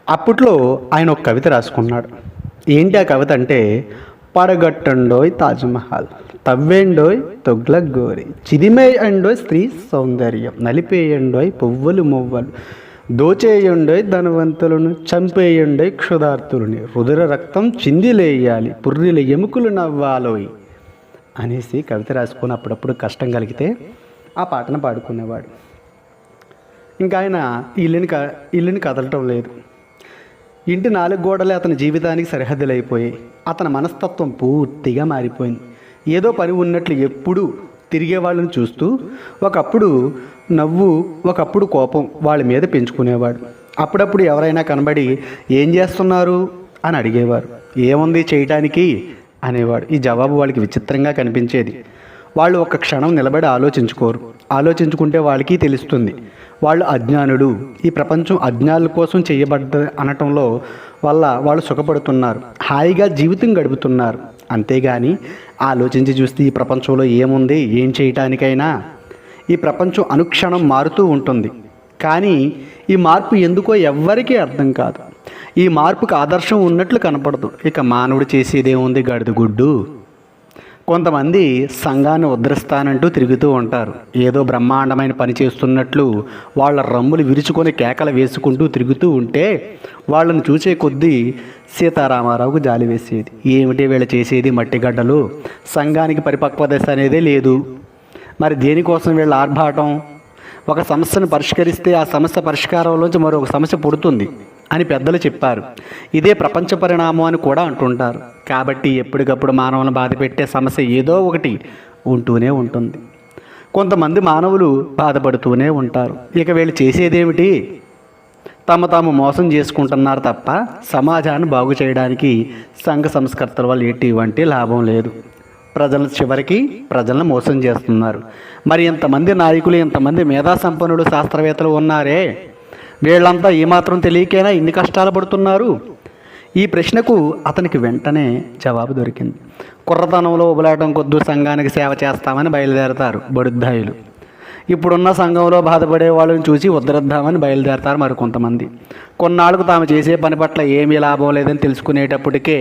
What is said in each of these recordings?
అప్పట్లో ఆయన ఒక కవిత రాసుకున్నాడు. ఏంటి ఆ కవిత అంటే, పడగట్టండోయ్ తాజ్మహల్, తవ్వేండోయ్ తొగ్లక్ గోరి, చిదిమేయండోయ్ స్త్రీ సౌందర్యం, నలిపేయండోయ్ పువ్వులు మువ్వలు, దోచేయండోయ్ ధనవంతులను, చంపేయండోయ్ క్షుధార్తులని, రుధిర రక్తం చిందిలేయాలి, పుర్రిల ఎముకలు నవ్వాలోయ్ అనేసి కవిత రాసుకొని అప్పుడప్పుడు కష్టం కలిగితే ఆ పాటను పాడుకునేవాడు. ఇంకా ఆయన ఇల్లుని కదలటం లేదు. ఇంటి 4 గోడలే అతని జీవితానికి సరిహద్దులైపోయాయి. అతని మనస్తత్వం పూర్తిగా మారిపోయింది. ఏదో పని ఉన్నట్లు ఎప్పుడూ తిరిగే వాళ్ళని చూస్తూ ఒకప్పుడు నవ్వు, ఒకప్పుడు కోపం వాళ్ళ మీద పెంచుకునేవాడు. అప్పుడప్పుడు ఎవరైనా కనబడి ఏం చేస్తున్నారు అని అడిగేవారు. ఏముంది చేయటానికి అనేవాడు. ఈ జవాబు వాళ్ళకి విచిత్రంగా కనిపించేది. వాళ్ళు ఒక క్షణం నిలబడి ఆలోచించుకోరు. ఆలోచించుకుంటే వాళ్ళకి తెలుస్తుంది వాళ్ళు అజ్ఞానుడు, ఈ ప్రపంచం అజ్ఞానుల కోసం చేయబడ్డ అనటంలో వల్ల వాళ్ళు సుఖపడుతున్నారు, హాయిగా జీవితం గడుపుతున్నారు. అంతేగాని ఆలోచించి చూస్తే ఈ ప్రపంచంలో ఏముంది, ఏం చేయటానికైనా. ఈ ప్రపంచం అనుక్షణం మారుతూ ఉంటుంది. కానీ ఈ మార్పు ఎందుకో ఎవ్వరికీ అర్థం కాదు. ఈ మార్పుకు ఆదర్శం ఉన్నట్లు కనపడదు. ఇక మానవుడు చేసేదేముంది, గడుదుగుడ్డు. కొంతమంది సంఘాన్ని ఉద్ధరిస్తానంటూ తిరుగుతూ ఉంటారు. ఏదో బ్రహ్మాండమైన పని చేస్తున్నట్లు వాళ్ళ రమ్ములు విరుచుకొని కేకలు వేసుకుంటూ తిరుగుతూ ఉంటే వాళ్ళని చూసే కొద్దీ సీతారామారావుకు జాలి వేసేది. ఏమిటి వీళ్ళు చేసేది, మట్టిగడ్డలు, సంఘానికి పరిపక్వ దశ అనేదే లేదు. మరి దేనికోసం వీళ్ళ ఆర్భాటం? ఒక సమస్యను పరిష్కరిస్తే ఆ సమస్య పరిష్కారంలోంచి మరొక సమస్య పుడుతుంది అని పెద్దలు చెప్పారు. ఇదే ప్రపంచ పరిణామం అని కూడా అంటుంటారు. కాబట్టి ఎప్పటికప్పుడు మానవులను బాధ పెట్టే సమస్య ఏదో ఒకటి ఉంటూనే ఉంటుంది. కొంతమంది మానవులు బాధపడుతూనే ఉంటారు. ఇక వీళ్ళు చేసేదేమిటి? తాము మోసం చేసుకుంటున్నారు తప్ప సమాజాన్ని బాగు చేయడానికి సంఘ సంస్కర్తల వల్ల ఎటువంటి లాభం లేదు. చివరికి ప్రజలను మోసం చేస్తున్నారు. మరి ఇంతమంది నాయకులు, ఇంతమంది మేధా సంపన్నులు, శాస్త్రవేత్తలు ఉన్నారే, వీళ్ళంతా ఏమాత్రం తెలియకైనా ఇన్ని కష్టాలు పడుతున్నారు? ఈ ప్రశ్నకు అతనికి వెంటనే జవాబు దొరికింది. కుర్రతనంలో ఉబలాటం కొద్దు సంఘానికి సేవ చేస్తామని బయలుదేరతారు బడుద్దాయులు. ఇప్పుడున్న సంఘంలో బాధపడే వాళ్ళని చూసి ఉద్ధరిద్దామని బయలుదేరతారు మరికొంతమంది. కొన్నాళ్ళకు తాము చేసే పని పట్ల ఏమీ లాభం లేదని తెలుసుకునేటప్పటికే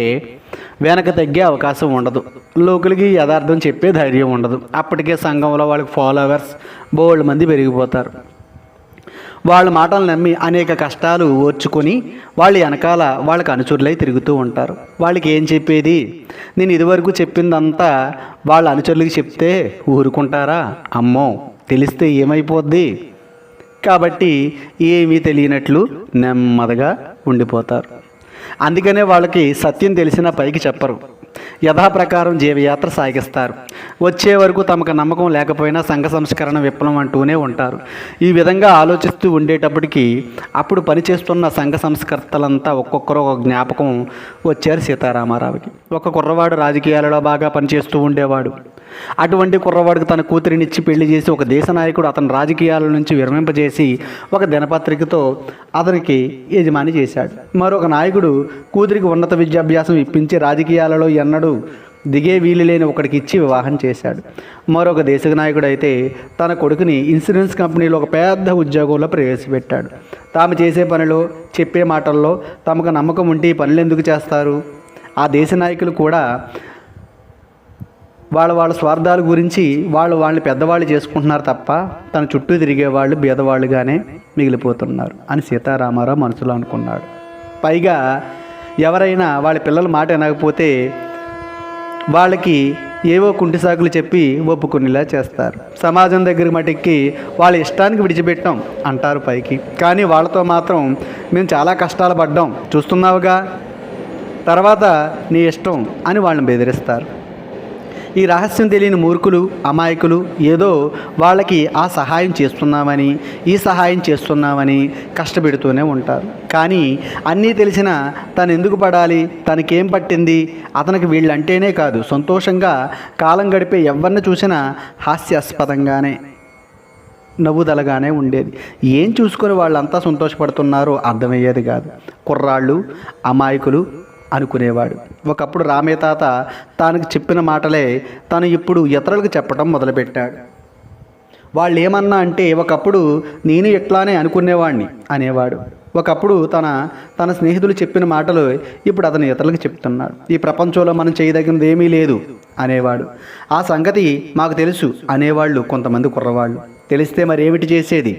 వెనక తగ్గే అవకాశం ఉండదు. లోకులకి యథార్థం చెప్పే ధైర్యం ఉండదు. అప్పటికే సంఘంలో వాళ్ళకి ఫాలోవర్స్ బోల్డ్ మంది పెరిగిపోతారు. వాళ్ళ మాటలు నమ్మి అనేక కష్టాలు ఓర్చుకొని వాళ్ళు వెనకాల వాళ్ళకి అనుచరులై తిరుగుతూ ఉంటారు. వాళ్ళకి ఏం చెప్పేది? నేను ఇదివరకు చెప్పిందంతా వాళ్ళ అనుచరులకి చెప్తే ఊరుకుంటారా? అమ్మో, తెలిస్తే ఏమైపోద్ది? కాబట్టి ఏమీ తెలియనట్లు నెమ్మదిగా ఉండిపోతారు. అందుకనే వాళ్ళకి సత్యం తెలిసినా పైకి చెప్పరు. యథాప్రకారం జీవయాత్ర సాగిస్తారు. వచ్చే వరకు తమకు నమ్మకం లేకపోయినా సంఘ సంస్కరణ విప్లవం అంటూనే ఉంటారు. ఈ విధంగా ఆలోచిస్తూ ఉండేటప్పటికి అప్పుడు పనిచేస్తున్న సంఘ సంస్కర్తలంతా ఒక్కొక్కరు ఒక జ్ఞాపకం వచ్చారు సీతారామారావుకి. ఒక కుర్రవాడు రాజకీయాలలో బాగా పనిచేస్తూ ఉండేవాడు. అటువంటి కుర్రవాడికి తన కూతురినిచ్చి పెళ్లి చేసి ఒక దేశ నాయకుడు అతని రాజకీయాల నుంచి విరమింపజేసి ఒక దినపత్రికతో అతనికి యజమాని చేశాడు. మరొక నాయకుడు కూతురికి ఉన్నత విద్యాభ్యాసం ఇప్పించి రాజకీయాలలో ఎన్నడూ దిగే వీలు లేని ఒకడికి ఇచ్చి వివాహం చేశాడు. మరొక దేశ నాయకుడు అయితే తన కొడుకుని ఇన్సూరెన్స్ కంపెనీలో ఒక పెద్ద ఉద్యోగంలో ప్రవేశపెట్టాడు. తాము చేసే పనిలో, చెప్పే మాటల్లో తమకు నమ్మకం ఉంటే ఈ పనులు ఎందుకు చేస్తారు? ఆ దేశ నాయకులు కూడా వాళ్ళ స్వార్థాల గురించి వాళ్ళని పెద్దవాళ్ళు చేసుకుంటున్నారు తప్ప తన చుట్టూ తిరిగేవాళ్ళు బీదవాళ్ళుగానే మిగిలిపోతున్నారు అని సీతారామారావు మనసులో అనుకున్నాడు. పైగా ఎవరైనా వాళ్ళ పిల్లల మాట వినకపోతే వాళ్ళకి ఏవో కుంటి సాకులు చెప్పి ఒప్పుకునేలా చేస్తారు. సమాజం దగ్గర మటుక్కి వాళ్ళ ఇష్టానికి విడిచిపెట్టాం అంటారు పైకి. కానీ వాళ్ళతో మాత్రం మేము చాలా కష్టాలు పడ్డాం, చూస్తున్నావుగా, తర్వాత నీ ఇష్టం అని వాళ్ళని బెదిరిస్తారు. ఈ రహస్యం తెలియని మూర్ఖులు, అమాయకులు ఏదో వాళ్ళకి ఆ సహాయం చేస్తున్నామని, ఈ సహాయం చేస్తున్నామని కష్టపెడుతూనే ఉంటారు. కానీ అన్నీ తెలిసినా తను ఎందుకు పడాలి, తనకేం పట్టింది? అతనికి వీళ్ళంటేనే కాదు, సంతోషంగా కాలం గడిపే ఎవరిని చూసినా హాస్యాస్పదంగానే, నవ్వుదలగానే ఉండేది. ఏం చూసుకొని వాళ్ళంతా సంతోషపడుతున్నారో అర్థమయ్యేది కాదు. కుర్రాళ్ళు, అమాయకులు అనుకునేవాడు. ఒకప్పుడు రామయ్య తాత తనకు చెప్పిన మాటలే తను ఇప్పుడు ఇతరులకు చెప్పడం మొదలుపెట్టాడు. వాళ్ళు ఏమన్నా అంటే ఒకప్పుడు నేను ఇట్లానే అనుకునేవాడిని అనేవాడు. ఒకప్పుడు తన స్నేహితులు చెప్పిన మాటలు ఇప్పుడు అతను ఇతరులకు చెప్తున్నాడు. ఈ ప్రపంచంలో మనం చేయదగినది ఏమీ లేదు అనేవాడు. ఆ సంగతి మాకు తెలుసు అనేవాళ్ళు కొంతమంది కుర్రవాళ్ళు. తెలిస్తే మరేమిటి చేసేది,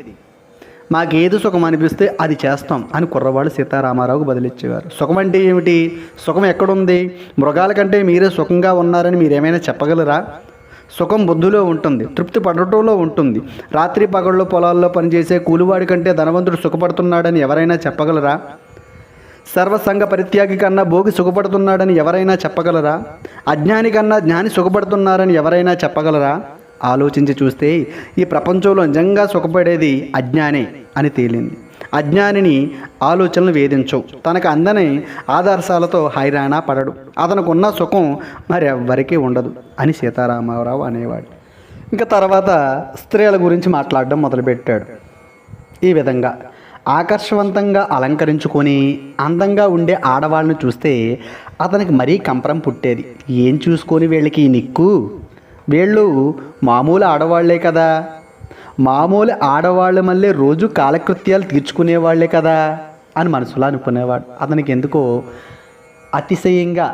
మాకేది సుఖం అనిపిస్తే అది చేస్తాం అని కుర్రవాళ్ళు సీతారామారావుకు బదిలిచ్చేవారు. సుఖం అంటే ఏమిటి, సుఖం ఎక్కడుంది, మృగాల కంటే మీరే సుఖంగా ఉన్నారని మీరేమైనా చెప్పగలరా? సుఖం బుద్ధిలో ఉంటుంది, తృప్తి పడటంలో ఉంటుంది. రాత్రి పగళ్ళు పొలాల్లో పనిచేసే కూలివాడి కంటే ధనవంతుడు సుఖపడుతున్నాడని ఎవరైనా చెప్పగలరా? సర్వసంగ పరిత్యాగి కన్నా భోగి సుఖపడుతున్నాడని ఎవరైనా చెప్పగలరా? అజ్ఞాని కన్నా జ్ఞాని సుఖపడుతున్నారని ఎవరైనా చెప్పగలరా? ఆలోచించి చూస్తే ఈ ప్రపంచంలో నిజంగా సుఖపడేది అజ్ఞానే అని తేలింది. అజ్ఞానిని ఆలోచనలు వేధించవు, తనకు అందని ఆదర్శాలతో హైరాణ పడడు, అతనుకున్న సుఖం మరెవ్వరికీ ఉండదు అని సీతారామారావు అనేవాడు. ఇంకా తర్వాత స్త్రీల గురించి మాట్లాడడం మొదలుపెట్టాడు. ఈ విధంగా ఆకర్షవంతంగా అలంకరించుకొని అందంగా ఉండే ఆడవాళ్ళని చూస్తే అతనికి మరీ కంపరం పుట్టేది. ఏం చూసుకొని వీళ్ళకి ఈ నిక్కు, వీళ్ళు మామూలు ఆడవాళ్లే కదా, మామూలు ఆడవాళ్ళ మళ్ళీ రోజు కాలకృత్యాలు తీర్చుకునేవాళ్లే కదా అని మనసులో అనుకునేవాడు. అతనికి ఎందుకో అతిశయంగా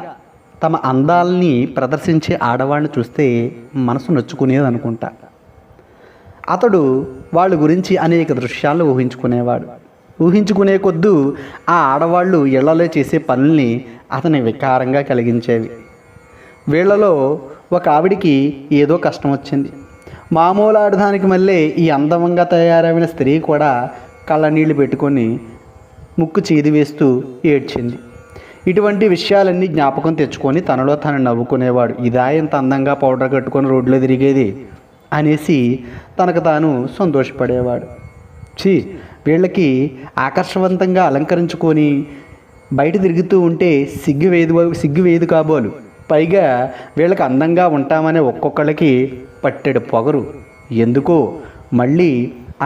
తమ అందాలని ప్రదర్శించే ఆడవాళ్ళని చూస్తే మనసు నొచ్చుకునేది అనుకుంటా. అతడు వాళ్ళ గురించి అనేక దృశ్యాలను ఊహించుకునేవాడు. ఊహించుకునే కొద్దూ ఆ ఆడవాళ్ళు ఇళ్లలో చేసే పనుల్ని అతని వికారంగా కలిగించేవి. వీళ్లలో ఒక ఆవిడికి ఏదో కష్టం వచ్చింది. మామూలు ఆడదానికి మళ్ళీ ఈ అందంగా తయారైన స్త్రీ కూడా కళ్ళనీళ్ళు పెట్టుకొని ముక్కు చీది వేస్తూ ఏడ్చింది. ఇటువంటి విషయాలన్నీ జ్ఞాపకం తెచ్చుకొని తనలో తను నవ్వుకునేవాడు. ఇదా ఇంత అందంగా పౌడర్ కట్టుకొని రోడ్లో తిరిగేది అనేసి తనకు తాను సంతోషపడేవాడు. వీళ్ళకి ఆకర్షవంతంగా అలంకరించుకొని బయట తిరుగుతూ ఉంటే సిగ్గువేదు కాబోలు. పైగా వీళ్ళకి అందంగా ఉంటామనే ఒక్కొక్కళ్ళకి పట్టెడు పొగరు. ఎందుకో మళ్ళీ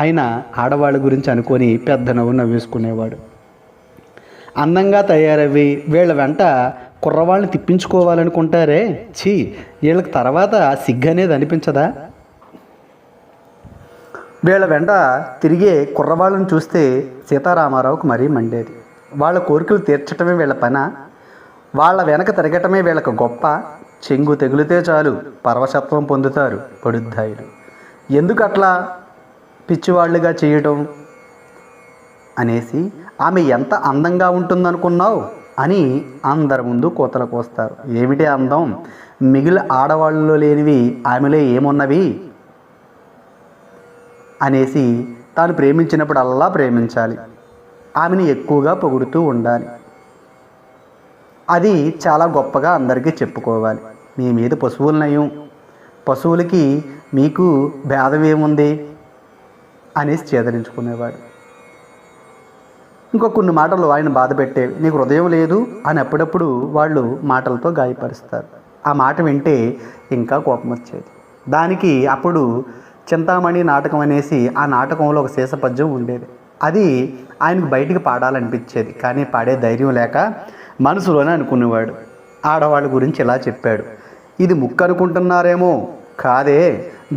ఆయన ఆడవాళ్ళ గురించి అనుకొని పెద్ద నవ్వు నవ్వేసుకునేవాడు. అందంగా తయారవి వీళ్ళ వెంట కుర్రవాళ్ళని తిప్పించుకోవాలనుకుంటారే, వీళ్ళకి తర్వాత సిగ్గు అనేది అనిపించదా? వీళ్ళ వెంట తిరిగే కుర్రవాళ్ళని చూస్తే సీతారామారావుకు మరీ మండేది. వాళ్ళ కోరికలు తీర్చటమే వీళ్ళ పనా? వాళ్ళ వెనక తిరగటమే వీళ్ళకు గొప్ప? చెంగు తెగిలితే చాలు పరవశత్వం పొందుతారు పడుద్దాయిలు. ఎందుకు అట్లా పిచ్చివాళ్ళుగా చేయటం అనేసి ఆమె ఎంత అందంగా ఉంటుందనుకున్నావు అని అందరి ముందు కోతలు కోస్తారు. ఏమిటి అందం, మిగిలిన ఆడవాళ్ళలో లేనివి ఆమెలో ఏమున్నవి అనేసి తాను ప్రేమించినప్పుడల్లా ప్రేమించాలి, ఆమెను ఎక్కువగా పొగుడుతూ ఉండాలి. అది చాలా గొప్పగా అందరికీ చెప్పుకోవాలి. మీ మీద పశువులు నయం, పశువులకి మీకు భేదం ఏముంది అనేసి చేదరించుకునేవాడు. ఇంకో కొన్ని మాటలు ఆయన బాధ పెట్టేవి. నీకు హృదయం లేదు అని అప్పుడప్పుడు వాళ్ళు మాటలతో గాయపరుస్తారు. ఆ మాట వింటే ఇంకా కోపం వచ్చేది. దానికి అప్పుడు చింతామణి నాటకం అనేసి ఆ నాటకంలో ఒక శేషపద్యం ఉండేది. అది ఆయనకు బయటికి పాడాలనిపించేది, కానీ పాడే ధైర్యం లేక మనసులోనే అనుకునేవాడు. ఆడవాళ్ళ గురించి ఇలా చెప్పాడు. ఇది ముక్కు అనుకుంటున్నారేమో, కాదే,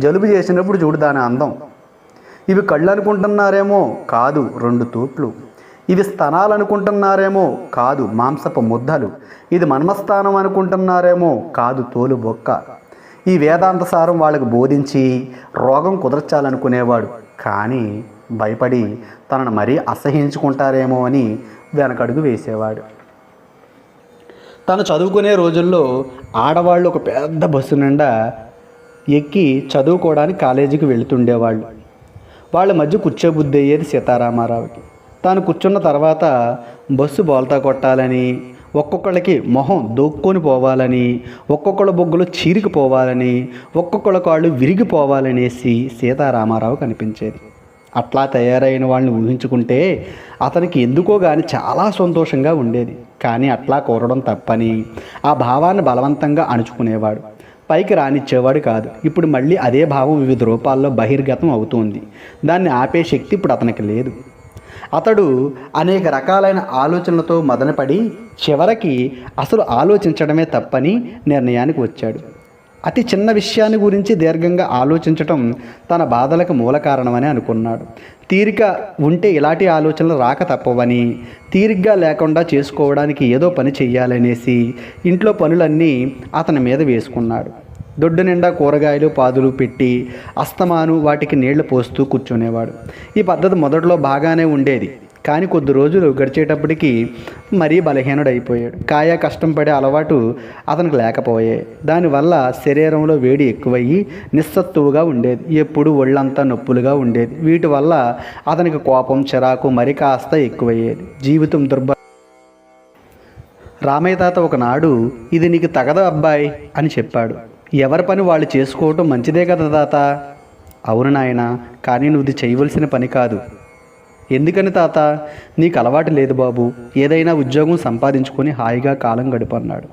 జలుబు చేసినప్పుడు చూడు దాని అందం. ఇవి కళ్ళు అనుకుంటున్నారేమో, కాదు 2 తూట్లు. ఇవి స్తనాలు అనుకుంటున్నారేమో, కాదు మాంసపు ముద్దలు. ఇది మన్మస్థానం అనుకుంటున్నారేమో, కాదు తోలు బొక్క. ఈ వేదాంత సారం వాళ్ళకు బోధించి రోగం కుదర్చాలనుకునేవాడు. కానీ భయపడి తనను మరీ అసహించుకుంటారేమో అని వెనకడుగు వేసేవాడు. తను చదువుకునే రోజుల్లో ఆడవాళ్ళు ఒక పెద్ద బస్సు నిండా ఎక్కి చదువుకోవడానికి కాలేజీకి వెళుతుండేవాళ్ళు. వాళ్ళ మధ్య కూర్చోబుద్ధి అయ్యేది సీతారామారావుకి. తాను కూర్చున్న తర్వాత బస్సు బోల్తా కొట్టాలని, ఒక్కొక్కళ్ళకి మొహం దోక్కొని పోవాలని, ఒక్కొక్కళ్ళ బొగ్గులు చీరికిపోవాలని, ఒక్కొక్కళ్ళ కాళ్ళు విరిగిపోవాలనేసి సీతారామారావు కనిపించేది. అట్లా తయారైన వాళ్ళని ఊహించుకుంటే అతనికి ఎందుకో కానీ చాలా సంతోషంగా ఉండేది. కానీ అట్లా కోరడం తప్పని ఆ భావాన్ని బలవంతంగా అణుచుకునేవాడు. పైకి రానిచ్చేవాడు కాదు. ఇప్పుడు మళ్ళీ అదే భావం వివిధ రూపాల్లో బహిర్గతం అవుతుంది. దాన్ని ఆపే శక్తి ఇప్పుడు అతనికి లేదు. అతడు అనేక రకాలైన ఆలోచనలతో మదనపడి చివరికి అసలు ఆలోచించడమే తప్పని నిర్ణయానికి వచ్చాడు. అతి చిన్న విషయాన్ని గురించి దీర్ఘంగా ఆలోచించటం తన బాధలకు మూల కారణమని అనుకున్నాడు. తీరిక ఉంటే ఇలాంటి ఆలోచనలు రాక తప్పవని, తీరిగ్గా లేకుండా చేసుకోవడానికి ఏదో పని చెయ్యాలనేసి ఇంట్లో పనులన్నీ అతని మీద వేసుకున్నాడు. దొడ్డు నిండా కూరగాయలు పాదులు పెట్టి అస్తమాను వాటికి నీళ్లు పోస్తూ కూర్చునేవాడు. ఈ పద్ధతి మొదట్లో బాగానే ఉండేది, కానీ కొద్ది రోజులు గడిచేటప్పటికి మరీ బలహీనుడైపోయాడు. కాయ కష్టం పడే అలవాటు అతనికి లేకపోయాయి. దానివల్ల శరీరంలో వేడి ఎక్కువయ్యి నిస్సత్తువుగా ఉండేది. ఎప్పుడు ఒళ్ళంతా నొప్పులుగా ఉండేది. వీటి వల్ల అతనికి కోపం చిరాకు మరి కాస్త ఎక్కువయ్యేది. జీవితం రామయ్య తాత ఒకనాడు, ఇది నీకు తగదా అబ్బాయి అని చెప్పాడు. ఎవరి పని వాళ్ళు చేసుకోవటం మంచిదే కదా తాత. అవును నాయన, కానీ నువ్వు ఇది చేయవలసిన పని కాదు. ఎందుకని తాత? నీకు అలవాటు లేదు బాబు. ఏదైనా ఉద్యోగం సంపాదించుకొని హాయిగా కాలం గడిపన్నాడు.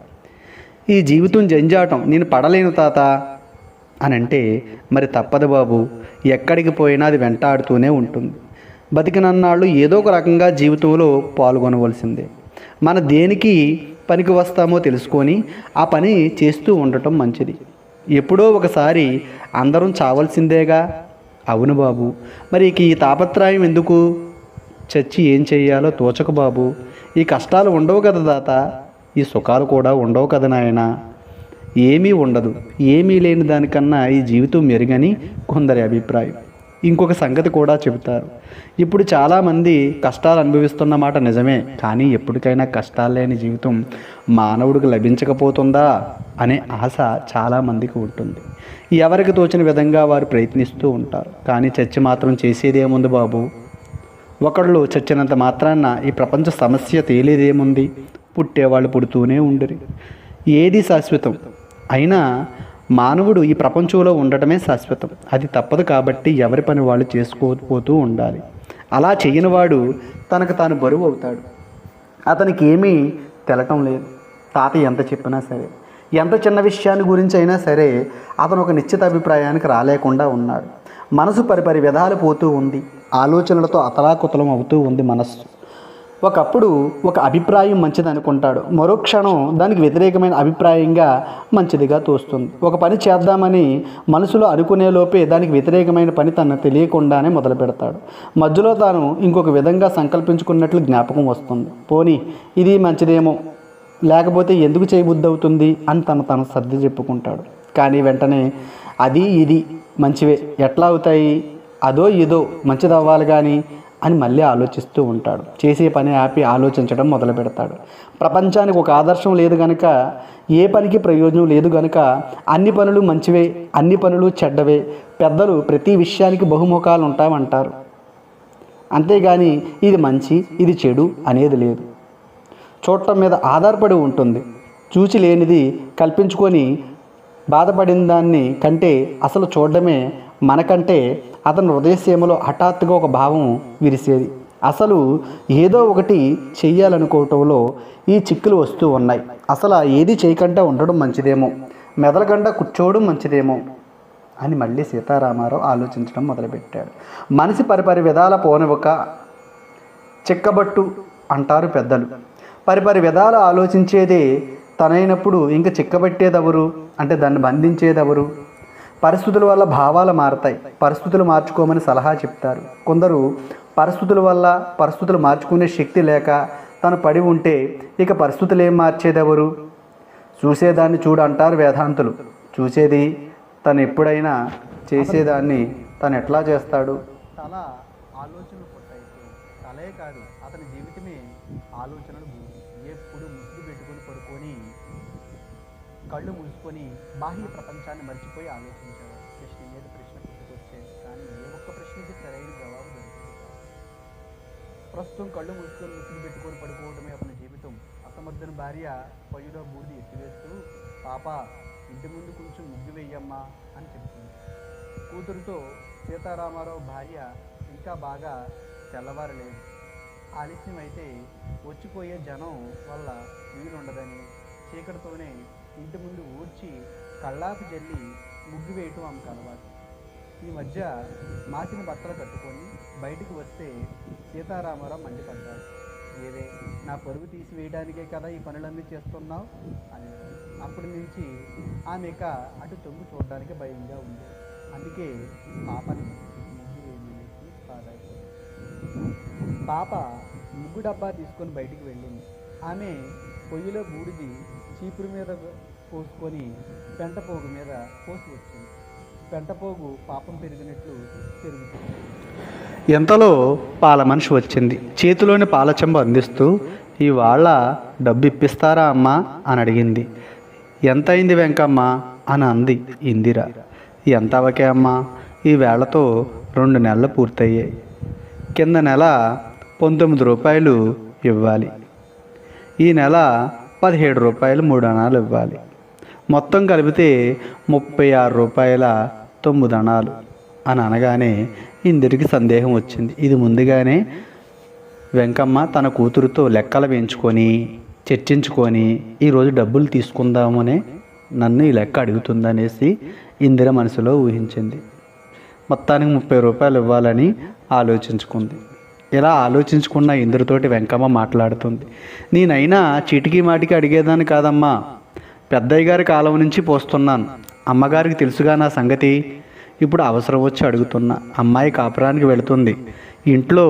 ఈ జీవితం జంజాటం నేను పడలేను తాత అని అంటే, మరి తప్పదు బాబు. ఎక్కడికి పోయినా అది వెంటాడుతూనే ఉంటుంది. బతికినన్నాళ్ళు ఏదో ఒక రకంగా జీవితంలో పాల్గొనవలసిందే. మన దేనికి పనికి వస్తామో తెలుసుకొని ఆ పని చేస్తూ ఉండటం మంచిది. ఎప్పుడో ఒకసారి అందరం చావలసిందేగా. అవును బాబు. మరి ఈ తాపత్రయం ఎందుకు? చచ్చి ఏం చెయ్యాలో తోచక బాబు. ఈ కష్టాలు ఉండవు కదా తాత, ఈ సుఖాలు కూడా ఉండవు కదా నాయన. ఏమీ ఉండదు. ఏమీ లేని దానికన్నా ఈ జీవితం మెరుగని కొందరి అభిప్రాయం. ఇంకొక సంగతి కూడా చెబుతారు. ఇప్పుడు చాలామంది కష్టాలు అనుభవిస్తున్న మాట నిజమే, కానీ ఎప్పటికైనా కష్టాలు లేని జీవితం మానవుడికి లభించకపోతుందా అనే ఆశ చాలామందికి ఉంటుంది. ఎవరికి తోచిన విధంగా వారు ప్రయత్నిస్తూ ఉంటారు. కానీ చచ్చి మాత్రం చేసేదేముంది బాబు? ఒకళ్ళు చచ్చినంత మాత్రాన ఈ ప్రపంచ సమస్య తేలేదేముంది? పుట్టేవాళ్ళు పుడుతూనే ఉండరు. ఏది శాశ్వతం అయినా మానవుడు ఈ ప్రపంచంలో ఉండటమే శాశ్వతం. అది తప్పదు. కాబట్టి ఎవరి పని వాళ్ళు చేసుకోపోతూ ఉండాలి. అలా చేయనివాడు తనకు తాను బరువు అవుతాడు. అతనికి ఏమీ తెలటం లేదు. తాత ఎంత చెప్పినా సరే, ఎంత చిన్న విషయాన్ని గురించి అయినా సరే అతను ఒక నిశ్చిత అభిప్రాయానికి రాలేకుండా ఉన్నాడు. మనసు పరిపరి విధాలు పోతూ ఉంది. ఆలోచనలతో అతలాకుతలం అవుతూ ఉంది మనస్సు. ఒకప్పుడు ఒక అభిప్రాయం మంచిది అనుకుంటాడు, మరో క్షణం దానికి వ్యతిరేకమైన అభిప్రాయంగా మంచిదిగా తోస్తుంది. ఒక పని చేద్దామని మనసులో అనుకునే లోపే దానికి వ్యతిరేకమైన పని తనకు తెలియకుండానే మొదలు పెడతాడు. మధ్యలో తాను ఇంకొక విధంగా సంకల్పించుకున్నట్లు జ్ఞాపకం వస్తుంది. పోనీ ఇది మంచిదేమో, లేకపోతే ఎందుకు చేయబుద్ధి అవుతుంది అని తను సర్ది చెప్పుకుంటాడు. కానీ వెంటనే అది ఇది మంచివే ఎట్లా అవుతాయి, అదో ఇదో మంచిది అవ్వాలి కానీ అని మళ్ళీ ఆలోచిస్తూ ఉంటాడు. చేసే పని ఆపి ఆలోచించడం మొదలు పెడతాడు. ప్రపంచానికి ఒక ఆదర్శం లేదు గనుక, ఏ పనికి ప్రయోజనం లేదు గనుక అన్ని పనులు మంచివే, అన్ని పనులు చెడ్డవే. పెద్దలు ప్రతి విషయానికి బహుముఖాలు ఉంటామంటారు. అంతేగాని ఇది మంచి ఇది చెడు అనేది లేదు. చూడటం మీద ఆధారపడి ఉంటుంది. చూచి లేనిది కల్పించుకొని బాధపడిన దాన్ని కంటే అసలు చూడడమే మనకంటే అతని హృదయసీమలో హఠాత్తుగా ఒక భావం విరిసేది. అసలు ఏదో ఒకటి చెయ్యాలనుకోవటంలో ఈ చిక్కులు వస్తూ ఉన్నాయి. అసలు ఏది చేయకుండా ఉండడం మంచిదేమో, మెదలకుండా కూర్చోవడం మంచిదేమో అని మళ్ళీ సీతారామారావు ఆలోచించడం మొదలుపెట్టాడు. మనిషి పరిపరి విధాల పోనివ్వక చిక్కబట్టు అంటారు పెద్దలు. పరిపరి విధాలు ఆలోచించేదే తనైనప్పుడు ఇంకా చిక్కబట్టేదెవరు? అంటే దాన్ని బంధించేదెవరు? పరిస్థితుల వల్ల భావాలు మారతాయి. పరిస్థితులు మార్చుకోమని సలహా చెప్తారు కొందరు. పరిస్థితులు మార్చుకునే శక్తి లేక తను పడి ఉంటే ఇక పరిస్థితులు ఏం మార్చేదెవరు? చూసేదాన్ని చూడు అంటారు వేదాంతులు. చూసేది తను ఎప్పుడైనా, చేసేదాన్ని తను ఎట్లా చేస్తాడు? తల ఆలోచనలు పుట్టయితే తలే కాదు అతని జీవితమే ఆలోచనలు. ఎప్పుడు ముసుగు పెట్టుకొని పడుకొని కళ్ళు మూసుకొని బాహ్య ప్రపంచాన్ని మర్చిపోయి ఆలోచించాడు. ప్రశ్న మీద ప్రశ్న పుట్టుకొచ్చేది, కానీ ఏ ఒక్క ప్రశ్నకి సరైన జవాబు దొరికేది కాదు. ప్రస్తుతం కళ్ళు మూసుకొని ముసుగు పెట్టుకొని పడుకోవడమే అతని జీవితం. అసమర్థన భార్య పొయ్యిలో బూడిది ఎత్తివేస్తూ, పాప ఇంటి ముందు కొంచెం ముగ్గు వేయమ్మా అని చెప్తుంది. కూతురుతో సీతారామారావు భార్య ఇంకా బాగా తెల్లవారలేదు. ఆలస్యం అయితే వచ్చిపోయే జనం వల్ల వీలుండదని చీకటితోనే ఇంటి ముందు ఊడ్చి కళ్ళాపు జల్లి ముగ్గు వేయటం ఆమెకు అలవాటు. ఈ మధ్య మాసిన బట్టలు కట్టుకొని బయటికి వస్తే సీతారామారావు మండిపడ్డాడు. ఏవే నా పరువు తీసివేయడానికే కదా ఈ పనులన్నీ చేస్తున్నావు అని. అప్పటి నుంచి ఆమె ఇక అటు తొంగి చూడడానికి భయంగా ఉంది. అందుకే పాపని పాప ముగ్గు డబ్బా తీసుకొని బయటికి వెళ్ళింది. ఆమె పొయ్యిలో బూడిది చీపురు మీద పోసుకొని పెంటపోగు మీద పోసి వచ్చింది. పెంటపోగు పాపం పెరిగినట్లు పెరుగుతుంది. ఎంతలో పాల మనిషి వచ్చింది. చేతిలోని పాల చెంబ అందిస్తూ, ఇవాళ డబ్బు ఇప్పిస్తారా అమ్మా అని అడిగింది. ఎంత అయింది వెంకమ్మ అని అంది ఇందిర. ఎంత అవకే అమ్మా, ఈ వేళతో 2 నెలలు పూర్తయ్యాయి. కింద నెల 19 రూపాయలు ఇవ్వాలి, ఈ నెల 17 రూపాయలు 3 అణాలు ఇవ్వాలి. మొత్తం కలిపితే 36 రూపాయల 9 అణాలు అని అనగానే ఇందిరికి సందేహం వచ్చింది. ఇది ముందుగానే వెంకమ్మ తన కూతురుతో లెక్కలు వేయించుకొని చర్చించుకొని ఈరోజు డబ్బులు తీసుకుందామనే నన్ను ఈ లెక్క అడుగుతుందనేసి ఇందిర మనసులో ఊహించింది. మొత్తానికి 30 రూపాయలు ఇవ్వాలని ఆలోచించుకుంది. ఇలా ఆలోచించుకున్న ఇందిరతోటి వెంకమ్మ మాట్లాడుతుంది. నేనైనా చీటికి మాటికి అడిగేదాన్ని కాదమ్మా, పెద్దయ్య గారి కాలం నుంచి పోస్తున్నాను. అమ్మగారికి తెలుసుగా నా సంగతి. ఇప్పుడు అవసరం వచ్చి అడుగుతున్నా. అమ్మాయి కాపురానికి వెళుతుంది. ఇంట్లో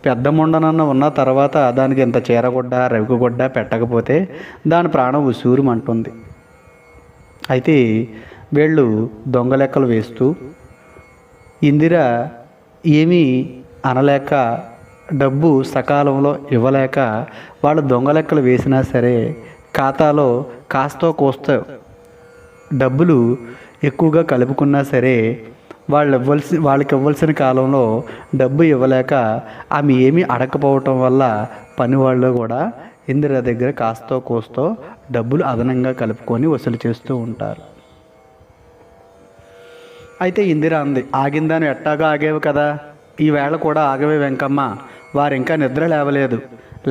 పెద్ద ముండనన్న ఉన్న తర్వాత దానికి ఎంత చీరగొడ్డ రవికగొడ్డ పెట్టకపోతే దాని ప్రాణం ఉసూరుమంటుంది. అయితే వీళ్ళు దొంగ లెక్కలు వేస్తూ ఇందిర ఏమీ అనలేక డబ్బు సకాలంలో ఇవ్వలేక వాళ్ళు దొంగ లెక్కలు వేసినా సరే ఖాతాలో కాస్తో కోస్తో డబ్బులు ఎక్కువగా కలుపుకున్నా సరే వాళ్ళకి ఇవ్వాల్సిన కాలంలో డబ్బు ఇవ్వలేక ఆమె ఏమీ అడగకపోవటం వల్ల పని వాళ్ళు కూడా ఇందిర దగ్గర కాస్తో కోస్తో డబ్బులు అదనంగా కలుపుకొని వసూలు చేస్తూ ఉంటారు. అయితే ఇందిర అంది, ఆగిందాను ఎట్టాగా ఆగేవి కదా, ఈవేళ కూడా ఆగవే వెంకమ్మ, వారు ఇంకా నిద్ర లేవలేదు.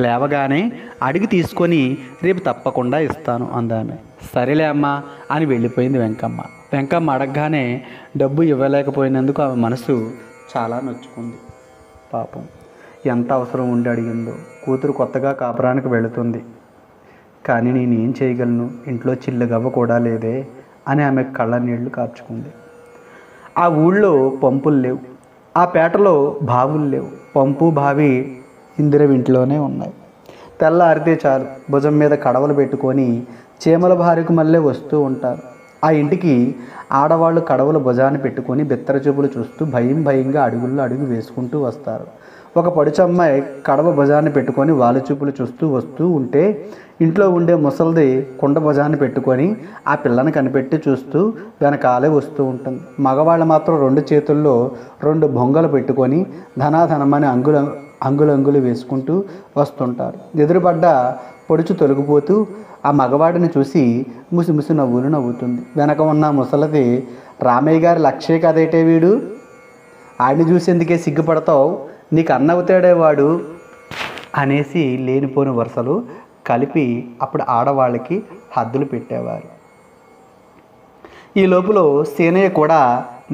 లేవగానే అడిగి తీసుకొని రేపు తప్పకుండా ఇస్తాను అందామె. సరేలే అమ్మా అని వెళ్ళిపోయింది వెంకమ్మ. వెంకమ్మ అడగగానే డబ్బు ఇవ్వలేకపోయినందుకు ఆమె మనసు చాలా నొచ్చుకుంది. పాపం ఎంత అవసరం ఉండి అడిగిందో. కూతురు కొత్తగా కాపురానికి వెళుతుంది, కానీ నేనేం చేయగలను, ఇంట్లో చిల్లుగవ్వ కూడా లేదే అని ఆమె కళ్ళ నీళ్లు కార్చుకుంది. ఆ ఊళ్ళో పంపులు లేవు, ఆ పేటలో బావులు లేవు. పంపు బావి ఇందిర ఇంట్లోనే ఉన్నాయి. తెల్లారితే చాలు భుజం మీద కడవలు పెట్టుకొని చీమల బారికి మళ్ళీ వస్తూ ఉంటారు. ఆ ఇంటికి ఆడవాళ్ళు కడవలు భుజాన్ని పెట్టుకొని బిత్తర చూపులు చూస్తూ భయంగా అడుగు వేసుకుంటూ వస్తారు. ఒక పడుచమ్మాయి కడవ భుజాన్ని పెట్టుకొని వాళ్ళ చూపులు చూస్తూ వస్తూ ఉంటే ఇంట్లో ఉండే ముసలిది కుండ భుజాన్ని పెట్టుకొని ఆ పిల్లని కనిపెట్టి చూస్తూ వెనకాలే వస్తూ ఉంటుంది. మగవాళ్ళు మాత్రం 2 చేతుల్లో 2 బొంగలు పెట్టుకొని ధనాధనమని అంగులు వేసుకుంటూ వస్తుంటారు. ఎదురుపడ్డ పొడుచు తొలగిపోతూ ఆ మగవాడిని చూసి ముసిముసి నవ్వులు నవ్వుతుంది. వెనక ఉన్న ముసలిది, రామయ్య గారి లక్ష్యే కదేటే వీడు, ఆడిని చూసేందుకే సిగ్గుపడతావు, నీకు అన్నవుతాడే వాడు అనేసి లేనిపోని వరుసలు కలిపి అప్పుడు ఆడవాళ్ళకి హద్దులు పెట్టేవారు. ఈ లోపల సేనయ్య కూడా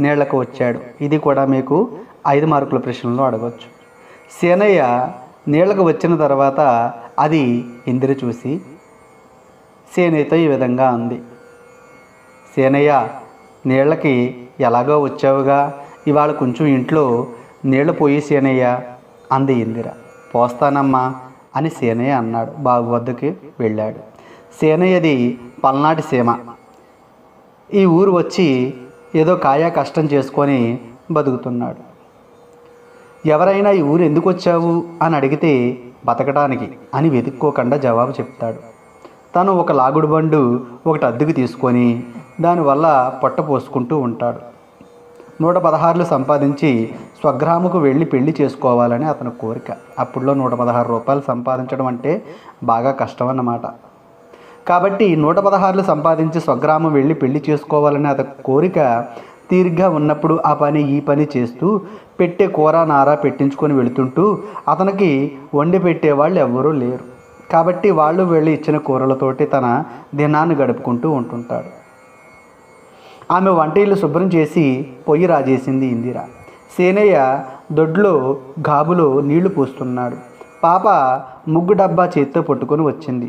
నీళ్లకు వచ్చాడు. ఇది కూడా మీకు 5 మార్కుల ప్రశ్నలో అడగవచ్చు. సేనయ్య నీళ్లకు వచ్చిన తర్వాత అది ఇందిర చూసి సేనయ్యతో ఈ విధంగా అంది, సేనయ్య నీళ్ళకి ఎలాగో వచ్చావుగా, ఇవాళ కొంచెం ఇంట్లో నీళ్లు పోయి సేనయ్య అంది ఇందిర. పోస్తానమ్మా అని సేనయ్య అన్నాడు. బాబు వద్దకి వెళ్ళాడు. సేనయ్యది పల్నాటి సీమ. ఈ ఊరు వచ్చి ఏదో కాయా కష్టం చేసుకొని బతుకుతున్నాడు. ఎవరైనా ఈ ఊరు ఎందుకు వచ్చావు అని అడిగితే బతకడానికి అని వెతుక్కోకుండా జవాబు చెప్తాడు. తను ఒక లాగుడు బండు ఒకటి అద్దెకు తీసుకొని దానివల్ల పొట్ట పోసుకుంటూ ఉంటాడు. 116 సంపాదించి స్వగ్రాముకు వెళ్ళి పెళ్లి చేసుకోవాలని అతని కోరిక. అప్పుడులో 116 రూపాయలు సంపాదించడం అంటే బాగా కష్టం అన్నమాట. కాబట్టి 116 సంపాదించి స్వగ్రామం వెళ్ళి పెళ్లి చేసుకోవాలని అతని కోరిక తీరిగ్గా ఉన్నప్పుడు ఆ పని ఈ పని చేస్తూ పెట్టే కూర నార పెట్టించుకొని వెళుతుంటూ అతనికి వండి పెట్టేవాళ్ళు ఎవ్వరూ లేరు. కాబట్టి వాళ్ళు వెళ్ళి ఇచ్చిన కూరలతోటి తన దినాన్ని గడుపుకుంటూ ఉంటుంటాడు. ఆమె వంట ఇల్లు శుభ్రం చేసి పొయ్యి రాజేసింది ఇందిర. సేనయ్య దొడ్లో గాబులో నీళ్లు పోస్తున్నాడు. పాప ముగ్గు డబ్బా చేత్తో పట్టుకొని వచ్చింది.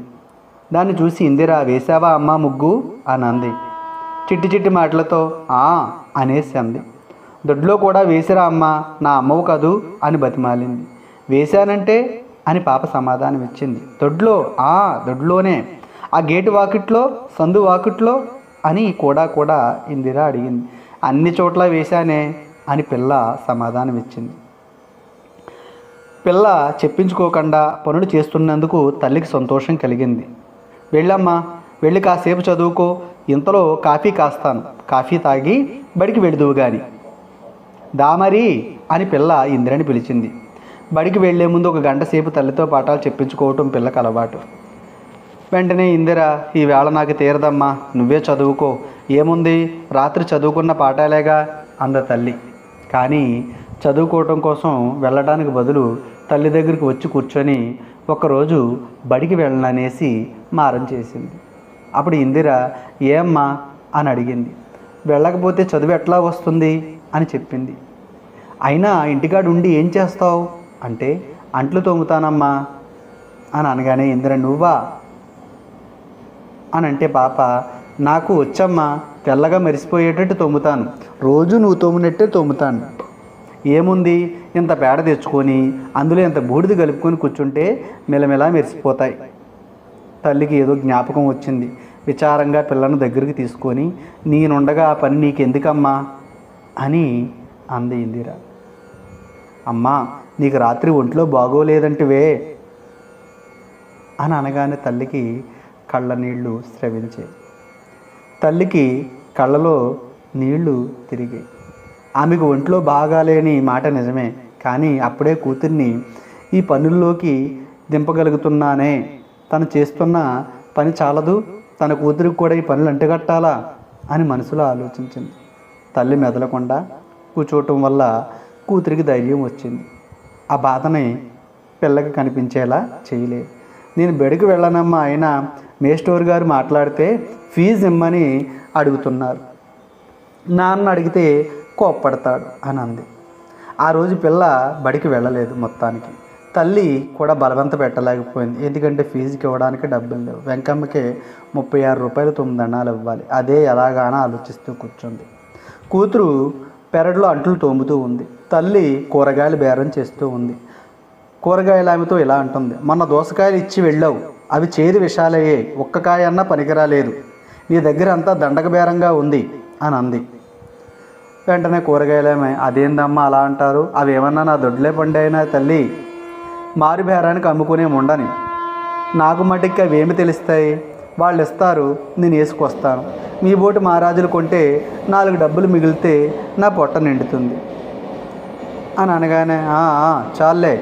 దాన్ని చూసి ఇందిర వేశావా అమ్మ ముగ్గు అని అంది. చిట్టి చిట్టి మాటలతో ఆ అనేసి అంది. దొడ్లో కూడా వేసిరా అమ్మ, నా అమ్మవు కదూ అని బతిమాలింది. వేశానంటే అని పాప సమాధానం ఇచ్చింది. దొడ్లో దొడ్లోనే, ఆ గేటు వాకిట్లో, సందు వాకిట్లో అని కూడా ఇందిర అడిగింది. అన్ని చోట్ల వేశానే అని పిల్ల సమాధానం ఇచ్చింది. పిల్ల చెప్పించుకోకుండా పనులు చేస్తున్నందుకు తల్లికి సంతోషం కలిగింది. వెళ్ళమ్మా, వెళ్ళి కాసేపు చదువుకో, ఇంతలో కాఫీ కాస్తాను, కాఫీ తాగి బడికి వెళుదువు గాని. దామరి అని పిల్ల ఇందిరని పిలిచింది. బడికి వెళ్లే ముందు ఒక గంట సేపు తల్లితో పాఠాలు చెప్పించుకోవటం పిల్లకు అలవాటు. వెంటనే ఇందిర, ఈవేళ నాకు తీరదమ్మా, నువ్వే చదువుకో, ఏముంది రాత్రి చదువుకున్న పాఠాలేగా అంద తల్లి. కానీ చదువుకోవటం కోసం వెళ్ళడానికి బదులు తల్లి దగ్గరికి వచ్చి కూర్చొని ఒకరోజు బడికి వెళ్ళననేసి మారం చేసింది. అప్పుడు ఇందిర ఏమ్మా అని అడిగింది. వెళ్ళకపోతే చదువు ఎట్లా వస్తుంది అని చెప్పింది. అయినా ఇంటికాడ ఉండి ఏం చేస్తావు అంటే, అంట్లు తోముతానమ్మా అని అనగానే ఇందిర నువ్వా అని అంటే పాప, నాకు వచ్చమ్మా, తెల్లగా మెరిసిపోయేటట్టు తోముతాను, రోజు నువ్వు తోమునట్టే తోముతాను. ఏముంది, ఇంత పేడ తెచ్చుకొని అందులో ఇంత బూడిద కలుపుకొని కూర్చుంటే మెలమెలా మెరిసిపోతాయి. తల్లికి ఏదో జ్ఞాపకం వచ్చింది. విచారంగా పిల్లను దగ్గరికి తీసుకొని, నేనుండగా ఆ పని నీకెందుకమ్మా అని అంది ఇందిర. అమ్మా, నీకు రాత్రి ఒంట్లో బాగోలేదంటివే అని అనగానే తల్లికి కళ్ళ నీళ్లు స్రవించాయి. తల్లికి కళ్ళలో నీళ్లు తిరిగాయి. ఆమెకు ఒంట్లో బాగాలేని మాట నిజమే, కానీ అప్పుడే కూతుర్ని ఈ పనుల్లోకి దింపగలుగుతున్నానే, తను చేస్తున్న పని చాలదు, తన కూతురికి కూడా ఈ పనులు అంటగట్టాలా అని మనసులో ఆలోచించింది. తల్లి మెదలకుండా కూర్చోవటం వల్ల కూతురికి ధైర్యం వచ్చింది. ఆ బాధని పిల్లకి కనిపించేలా చేయలేదు. నేను బడికి వెళ్ళనమ్మా, అయినా మేస్టోర్ గారు మాట్లాడితే ఫీజు ఇమ్మని అడుగుతున్నారు, నాన్న అడిగితే కోప్పడతాడు అని అంది. ఆ రోజు పిల్ల బడికి వెళ్ళలేదు. మొత్తానికి తల్లి కూడా బలవంత పెట్టలేకపోయింది. ఎందుకంటే ఫీజుకి ఇవ్వడానికి డబ్బులు లేవు. వెంకమ్మకి 36 రూపాయలు 9 అన్నాలు ఇవ్వాలి. అదే ఎలాగానో ఆలోచిస్తూ కూర్చుంది. కూతురు పెరట్లో అంట్లు తోముతూ ఉంది. తల్లి కూరగాయలు బేరం చేస్తూ ఉంది. కూరగాయలు ఆమెతో ఇలా అంటుంది, మొన్న దోసకాయలు ఇచ్చి వెళ్ళావు, అవి చేదు విషాలయ్యే, ఒక్క కాయ అన్నా పనికిరాలేదు, నీ దగ్గర అంతా దండక బేరంగా ఉంది అని అంది. వెంటనే కూరగాయలేమే, అదేందమ్మా అలా అంటారు, అవి ఏమన్నా నా దొడ్లే పండాయినా తల్లి, మారు బేరానికి అమ్ముకునే ఉండని, నాకు మటుకు అవి ఏమి తెలుస్తాయి, వాళ్ళు ఇస్తారు, నేను వేసుకొస్తాను, మీ బోటి మహారాజులు కొంటే 4 డబ్బులు మిగిలితే నా పొట్ట నిండుతుంది అని అనగానే చాలే,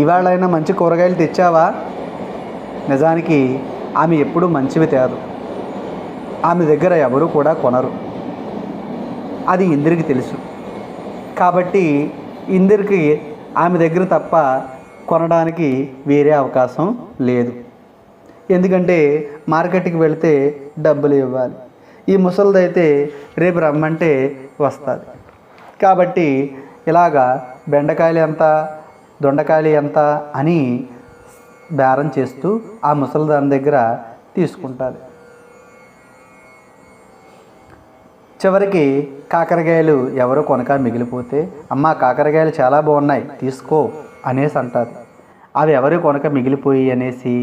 ఇవాళైనా మంచి కూరగాయలు తెచ్చావా. నిజానికి ఆమె ఎప్పుడూ మంచివి తేదు. ఆమె దగ్గర ఎవరు కూడా కొనరు. అది ఇందిరికి తెలుసు. కాబట్టి ఇందిరికి ఆమె దగ్గర తప్ప కొనడానికి వేరే అవకాశం లేదు. ఎందుకంటే మార్కెట్కి వెళితే డబ్బులు ఇవ్వాలి. ఈ ముసలిదైతే రేపు రమ్మంటే వస్తుంది. కాబట్టి ఇలాగా బెండకాయలు ఎంత, దొండకాయలు ఎంత అని బేరం చేస్తూ ఆ ముసలిదాని దగ్గర తీసుకుంటుంది. చివరికి కాకరకాయలు ఎవరో కొనక మిగిలిపోతే, అమ్మ కాకరకాయలు చాలా బాగున్నాయి తీసుకో అనేసి అంటారు. అవి ఎవరు కొనక మిగిలిపోయి అనేసి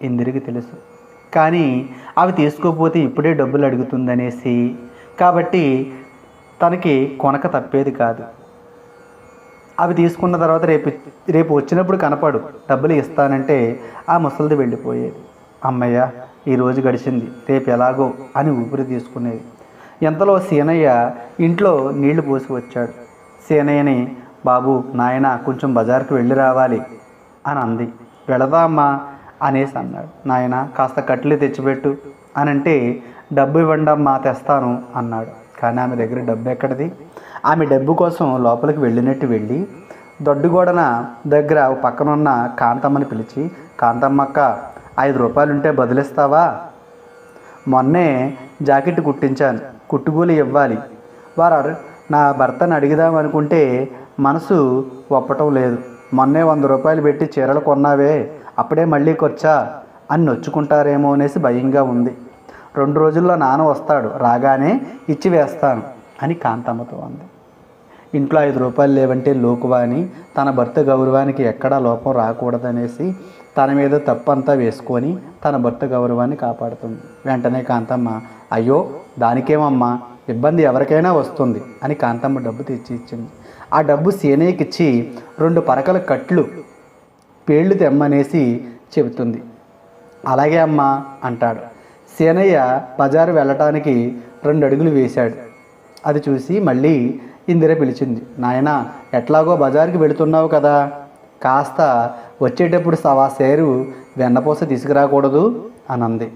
ఇందిరికి తెలుసు. కానీ అవి తీసుకోకపోతే ఇప్పుడే డబ్బులు అడుగుతుందనేసి, కాబట్టి తనకి కొనక తప్పేది కాదు. అవి తీసుకున్న తర్వాత రేపు వచ్చినప్పుడు కనపడు, డబ్బులు ఇస్తానంటే ఆ ముసలిది వెళ్ళిపోయేది. అమ్మయ్య ఈరోజు గడిచింది, రేపు ఎలాగో అని ఊపిరి తీసుకునేది. ఎంతలో సీనయ్య ఇంట్లో నీళ్లు పోసి వచ్చాడు. సీనయ్యని, బాబు నాయన కొంచెం బజార్కి వెళ్ళి రావాలి అని అంది. వెళదా అమ్మా అనేసి అన్నాడు. నాయన కాస్త కట్లు తెచ్చిపెట్టు అని అంటే, డబ్బు ఇవ్వండి అమ్మా తెస్తాను అన్నాడు. కానీ ఆమె దగ్గర డబ్బు ఎక్కడిది. ఆమె డబ్బు కోసం లోపలికి వెళ్ళినట్టు వెళ్ళి దొడ్డుగోడన దగ్గర పక్కనున్న కాంతమ్మని పిలిచి, కాంతమ్మక్క 5 రూపాయలు ఉంటే బదిలిస్తావా, మొన్నే జాకెట్ కుట్టించాను, కుట్టుకూలి ఇవ్వాలి, వారు నా భర్తను అడిగిదామనుకుంటే మనసు ఒప్పటం లేదు మొన్నే 100 రూపాయలు పెట్టి చీరలు కొన్నావే, అప్పుడే మళ్ళీ ఖర్చా అని నొచ్చుకుంటారేమో అనేసి భయంగా ఉంది. 2 రోజుల్లో నాన్న వస్తాడు, రాగానే ఇచ్చి వేస్తాను అని కాంతమ్మతో అంది. ఇంట్లో 5 రూపాయలు లేవంటే లోకువా అని తన భర్త గౌరవానికి ఎక్కడా లోపం రాకూడదనేసి తన మీద తప్పంతా వేసుకొని తన భర్త గౌరవాన్ని కాపాడుతుంది. వెంటనే కాంతమ్మ, అయ్యో దానికేమమ్మా, ఇబ్బంది ఎవరికైనా వస్తుంది అని కాంతమ్మ డబ్బు తెచ్చి ఇచ్చింది. ఆ డబ్బు సీనయ్యకి ఇచ్చి 2 పరకల కట్లు పేళ్ళు తెమ్మనేసి చెబుతుంది. అలాగే అమ్మా అంటాడు. సీనయ్య బజారు వెళ్ళటానికి 2 అడుగులు వేశాడు. అది చూసి మళ్ళీ ఇందిర పిలిచింది. నాయనా, ఎట్లాగో బజారుకి వెళుతున్నావు కదా, కాస్త వచ్చేటప్పుడు 1/4 సేరు వెన్నపూస తీసుకురాకూడదు అని అంది.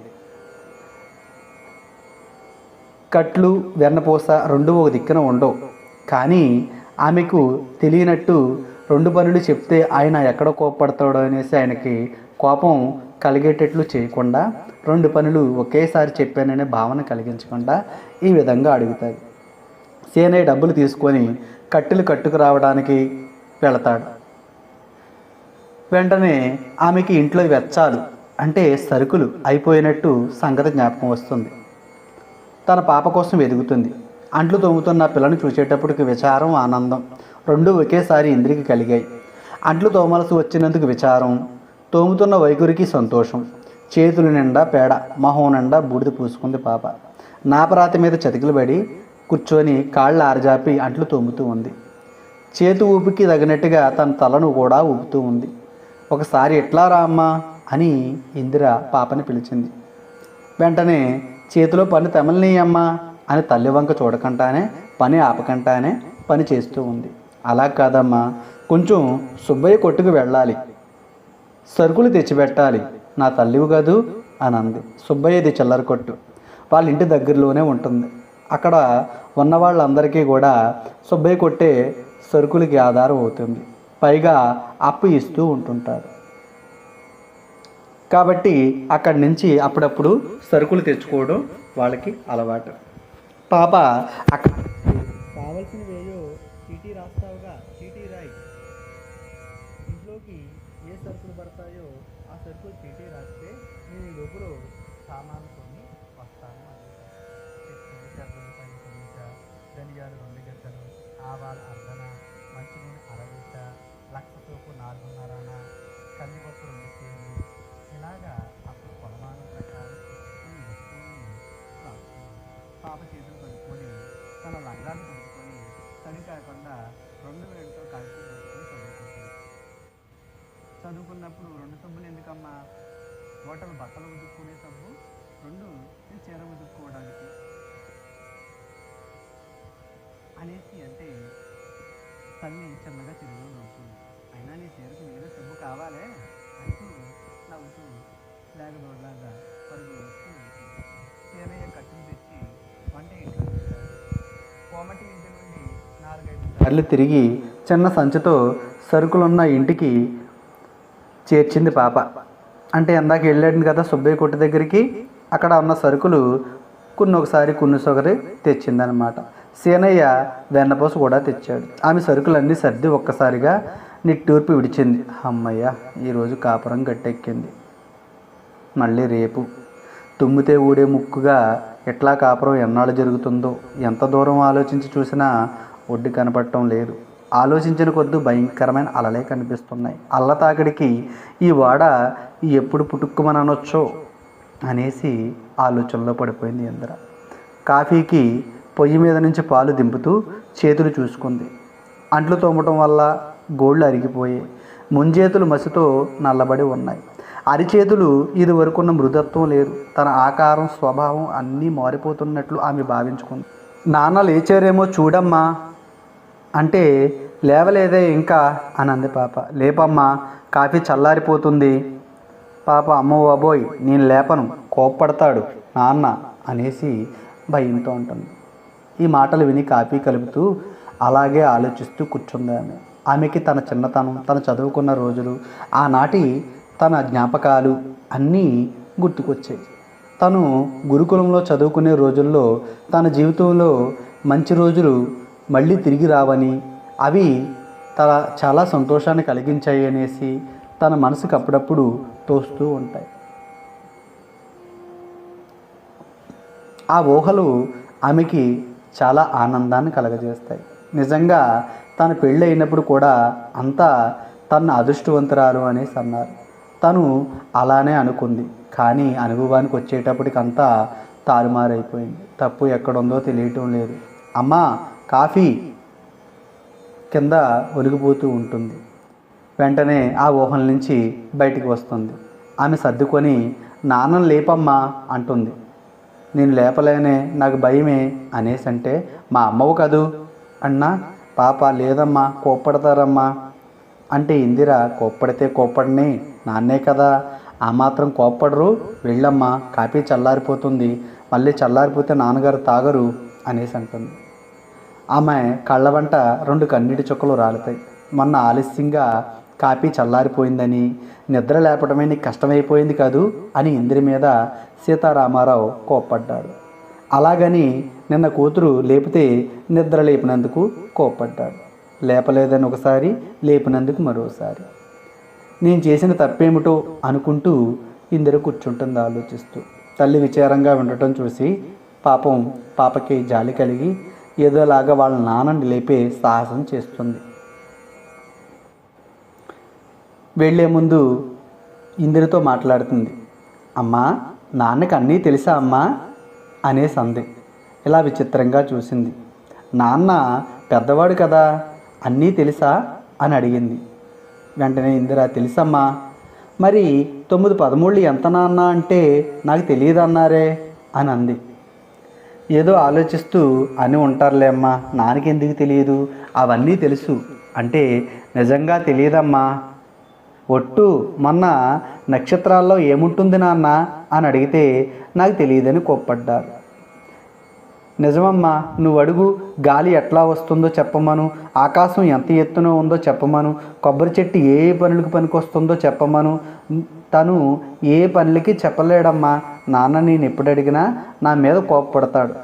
కట్లు వెన్నపూస 2 ఒక దిక్కున ఉండవు. కానీ ఆమెకు తెలియనట్టు 2 పనులు చెప్తే ఆయన ఎక్కడ కోపడతాడో అనేసి ఆయనకి కోపం కలిగేటట్లు చేయకుండా 2 పనులు ఒకేసారి చెప్పాననే భావన కలిగించకుండా ఈ విధంగా అడుగుతాయి. సీనయ్య డబ్బులు తీసుకొని కట్టెలు కట్టుకురావడానికి వెళతాడు. వెంటనే ఆమెకి ఇంట్లో వెచ్చాలు అంటే సరుకులు అయిపోయినట్టు సంగతి జ్ఞాపకం వస్తుంది. తన పాప కోసం ఎదుగుతుంది. అంట్లు తోముతున్న పిల్లను చూసేటప్పటికి విచారం, ఆనందం 2 ఒకేసారి ఇంద్రికి కలిగాయి. అంట్లు తోమలసి వచ్చినందుకు విచారం, తోముతున్న వైఖరికి సంతోషం. చేతుల నిండా పేడ, మొహం నిండా బూడిద పూసుకుంది పాప. నాపరాతి మీద చతికిలు పడి కూర్చొని కాళ్ళు ఆరజాపి అంట్లు తోముతూ ఉంది. చేతు ఊపికి తగినట్టుగా తన తలను కూడా ఊపుతూ ఉంది. ఒకసారి ఎట్లా రా అమ్మా అని ఇందిర పాపని పిలిచింది. వెంటనే చేతిలో పని తెమలనీయమ్మా అని తల్లి వంక చూడకుండానే పని ఆపకంటానే పని చేస్తూ ఉంది. అలా కాదమ్మా, కొంచెం సుబ్బయ్య కొట్టుకు వెళ్ళాలి, సరుకులు తెచ్చిపెట్టాలి, నా తల్లివి కాదు అని అంది. సుబ్బయ్యది చిల్లర కొట్టు, వాళ్ళ ఇంటి దగ్గరలోనే ఉంటుంది. అక్కడ ఉన్న వాళ్ళందరికీ కూడా సుబ్బయ్య కొట్టే సరుకులకి ఆధారం అవుతుంది. పైగా అప్పు ఇస్తూ ఉంటుంటారు. కాబట్టి అక్కడి నుంచి అప్పుడప్పుడు సరుకులు తెచ్చుకోవడం వాళ్ళకి అలవాటు. పాప అక్కడ కావలసినవేయో చీటీ రాస్తావుగా, చీటీ రాయి, ఇంట్లోకి ఏ సరుకులు పడతాయో ఆ సరుకులు చీటీ రాస్తే నేను ఈ లోపల సామాన్లతోని వస్తాను. ధనియాలు 2 గంటలు, ఆవాలు అర్ధన, మంచినూనె అరవీట, లక్ష సోపు 4.5, కందిపప్పు 2 కేజీలు. ఇలాగా అప్పుడు కొలమానం ప్రకారం ఈ వస్తువుని పాప చేతులు కలుపుకొని తన లంగాన్ని కలుపుకొని తడి కాకుండా 2 వేలతో కలిపి పెట్టుకొని చదువుకుంటుంది. చదువుకున్నప్పుడు 2 సబ్బులు ఎందుకమ్మా, ఒకటి బట్టలు ఉతుక్కునే సబ్బు, 2 చీర ఉతుక్కోవడానికి అనేసి అంటే తల్లి చిన్నగా తిరిగి నవ్వుతుంది. అయినా నీ చీరకు వేరే సబ్బు కావాలే అంటూ నవ్వుతూ లేకదోడలాగా పరుగు వేస్తూ ఉంటుంది. సీనయ్య కట్టును తెచ్చి వంట ఇంట్లో పెట్టాడు. కోమటి ఇంటి నుండి 4-5 సార్లు తిరిగి చిన్న సంచితో సరుకులున్న ఇంటికి చేర్చింది పాప. అంటే ఎందాక వెళ్ళాడు కదా సుబ్బయ్య కొట్టు దగ్గరికి, అక్కడ ఉన్న సరుకులు ఒకసారి తెచ్చిందనమాట. సీనయ్య వెన్నపూస కూడా తెచ్చాడు. ఆమె సరుకులన్నీ సర్ది ఒక్కసారిగా నిట్టూర్పు విడిచింది. అమ్మయ్య, ఈరోజు కాపురం గట్టెక్కింది. మళ్ళీ రేపు తుమ్మితే ఊడే ముక్కుగా ఎట్లా కాపురం ఎన్నాళ్ళు జరుగుతుందో. ఎంత దూరం ఆలోచించి చూసినా ఒడ్డు కనపడటం లేదు. ఆలోచించిన కొద్ది భయంకరమైన అలలే కనిపిస్తున్నాయి. అల్లతాకిడికి ఈ వాడ ఎప్పుడు పుట్టుక్కుమని అనొచ్చో అనేసి ఆలోచనలో పడిపోయింది ఇందిర. కాఫీకి పొయ్యి మీద నుంచి పాలు దింపుతూ చేతులు చూసుకుంది. అంట్లు తోమటం వల్ల గోళ్ళు అరిగిపోయి ముంజేతులు మసితో నల్లబడి ఉన్నాయి. అరిచేతులు ఇది వరకున్న మృదత్వం లేదు. తన ఆకారం, స్వభావం అన్నీ మారిపోతున్నట్లు ఆమె భావించుకుంది. నాన్న లేచారేమో చూడమ్మా అంటే లేవలేదే ఇంకా అని అంది పాప. లేపమ్మా, కాఫీ చల్లారిపోతుంది. పాప, అమ్మో బాబోయ్ నేను లేపను, కోప్పడతాడు నాన్న అనేసి భయంతో ఉంటుంది. ఈ మాటలు విని కాఫీ కలుపుతూ అలాగే ఆలోచిస్తూ కూర్చుంది ఆమె. ఆమెకి తన చిన్నతనం, తను చదువుకున్న రోజులు, ఆనాటి తన జ్ఞాపకాలు అన్నీ గుర్తుకొచ్చాయి. తను గురుకులంలో చదువుకునే రోజుల్లో తన జీవితంలో మంచి రోజులు మళ్ళీ తిరిగి రావని, అవి చాలా సంతోషాన్ని కలిగించాయి అనేసి తన మనసుకు అప్పుడప్పుడు తోస్తూ ఉంటాయి. ఆ ఊహలు ఆమెకి చాలా ఆనందాన్ని కలగజేస్తాయి. నిజంగా తన పెళ్ళి అయినప్పుడు కూడా అంతా తన అదృష్టవంతురాలు అనేసి అన్నారు. తను అలానే అనుకుంది. కానీ అనుభవానికి వచ్చేటప్పటికి అంతా తారుమారైపోయింది. తప్పు ఎక్కడుందో తెలియటం లేదు. అమ్మా కాఫీ కింద ఒలిగిపోతూ ఉంటుంది. వెంటనే ఆ ఊహల నుంచి బయటికి వస్తుంది. ఆమె సర్దుకొని నాన్నను లేపమ్మా అంటుంది. నేను లేపలేనే, నాకు భయమే అనేసి అంటే, మా అమ్మవు కదూ అన్నా. పాప లేదమ్మా, కోప్పడతారమ్మా అంటే, ఇందిర కోప్పడితే కోప్పడని, నాన్నే కదా, ఆ మాత్రం కోప్పడరు, వెళ్ళమ్మా, కాఫీ చల్లారిపోతుంది, మళ్ళీ చల్లారిపోతే నాన్నగారు తాగరు అనేసి అంటుంది. ఆమె కళ్ళ వెంట 2 కన్నీటి చుక్కలు రాలుతాయి. మొన్న ఆలస్యంగా కాఫీ చల్లారిపోయిందని, నిద్ర లేపడమే నీకు కష్టమైపోయింది కదూ అని ఇందిర మీద సీతారామారావు కోప్పడ్డాడు. అలాగని నిన్న కూతురు లేపితే నిద్ర లేపినందుకు కోప్పడ్డాడు. లేపలేదని ఒకసారి, లేపినందుకు మరోసారి. నేను చేసిన తప్పేమిటో అనుకుంటూ ఇందిర కూర్చుంటుంది ఆలోచిస్తూ. తల్లి విచారంగా ఉండటం చూసి పాపకి జాలి కలిగి ఏదోలాగా వాళ్ళ నాన్నని లేపే సాహసం చేస్తుంది. వెళ్ళే ముందు ఇందిరతో మాట్లాడుతుంది. అమ్మా, నాన్నకి అన్నీ తెలుసా అమ్మా అనేసి అంది. ఇలా విచిత్రంగా చూసింది. నాన్న పెద్దవాడు కదా, అన్నీ తెలుసా అని అడిగింది. వెంటనే ఇందిర తెలుసమ్మా. మరి 9, 13 ఎంత నాన్న అంటే నాకు తెలియదన్నారే అని అంది. ఏదో ఆలోచిస్తూ అని ఉంటారులే అమ్మా, నాన్నకి ఎందుకు తెలియదు, అవన్నీ తెలుసు అంటే నిజంగా తెలియదమ్మా. ఒట్టు మొన్న నక్షత్రాల్లో ఏముంటుంది నాన్న అని అడిగితే నాకు తెలియదని కోప్పడ్డారు. నిజమమ్మా, నువ్వు అడుగు, గాలి ఎట్లా వస్తుందో చెప్పమను, ఆకాశం ఎంత ఎత్తున ఉందో చెప్పమను, కొబ్బరి చెట్టు ఏ పనులకు పనికొస్తుందో చెప్పమను. తను ఏ పనులకి చెప్పలేడమ్మా. నాన్న నేను ఎప్పుడు అడిగినా నా మీద కోప్పడతాడు.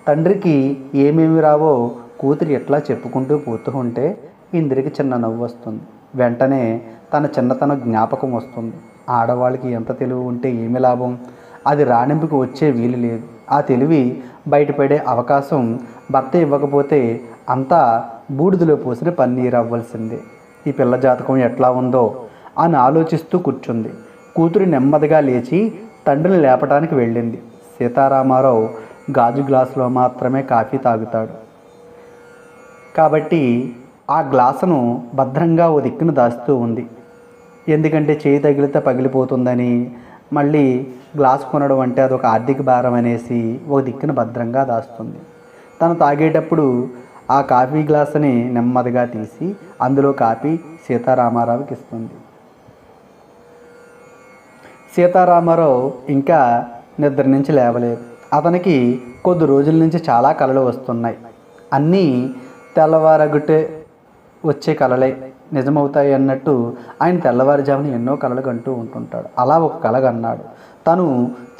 తండ్రికి ఏమేమి రావో కూతురు ఎట్లా చెప్పుకుంటూ పోతూ ఉంటే ఇందిరికి చిన్న నవ్వు వస్తుంది. వెంటనే తన చిన్నతనం జ్ఞాపకం వస్తుంది. ఆడవాళ్ళకి ఎంత తెలివి ఉంటే ఏమి లాభం, అది రాణింపుకి వచ్చే వీలు లేదు. ఆ తెలివి బయటపడే అవకాశం భర్త ఇవ్వకపోతే అంతా బూడిదలో పోసిన పన్నీరు అవ్వాల్సిందే. ఈ పిల్ల జాతకం ఎట్లా ఉందో అని ఆలోచిస్తూ కూర్చుంది. కూతురు నెమ్మదిగా లేచి తండ్రిని లేపడానికి వెళ్ళింది. సీతారామారావు గాజు గ్లాసులో మాత్రమే కాఫీ తాగుతాడు కాబట్టి ఆ గ్లాసును భద్రంగా ఓ దిక్కును దాస్తూ ఉంది. ఎందుకంటే చేయి తగిలితే పగిలిపోతుందని, మళ్ళీ గ్లాస్ కొనడం అంటే అదొక ఆర్థిక భారం అనేసి ఒక దిక్కున భద్రంగా దాస్తుంది. తను తాగేటప్పుడు ఆ కాఫీ గ్లాసుని నెమ్మదిగా తీసి అందులో కాఫీ సీతారామారావుకి ఇస్తుంది. సీతారామారావు ఇంకా నిద్ర నుంచి లేవలేదు. అతనికి కొద్ది రోజుల నుంచి చాలా కలలు వస్తున్నాయి. అన్నీ తెల్లవారగుటే వచ్చే కలలే నిజమవుతాయి అన్నట్టు ఆయన తెల్లవారుజామున ఎన్నో కలలు కంటూ ఉంటుంటాడు. అలా ఒక కల కన్నాడు. తను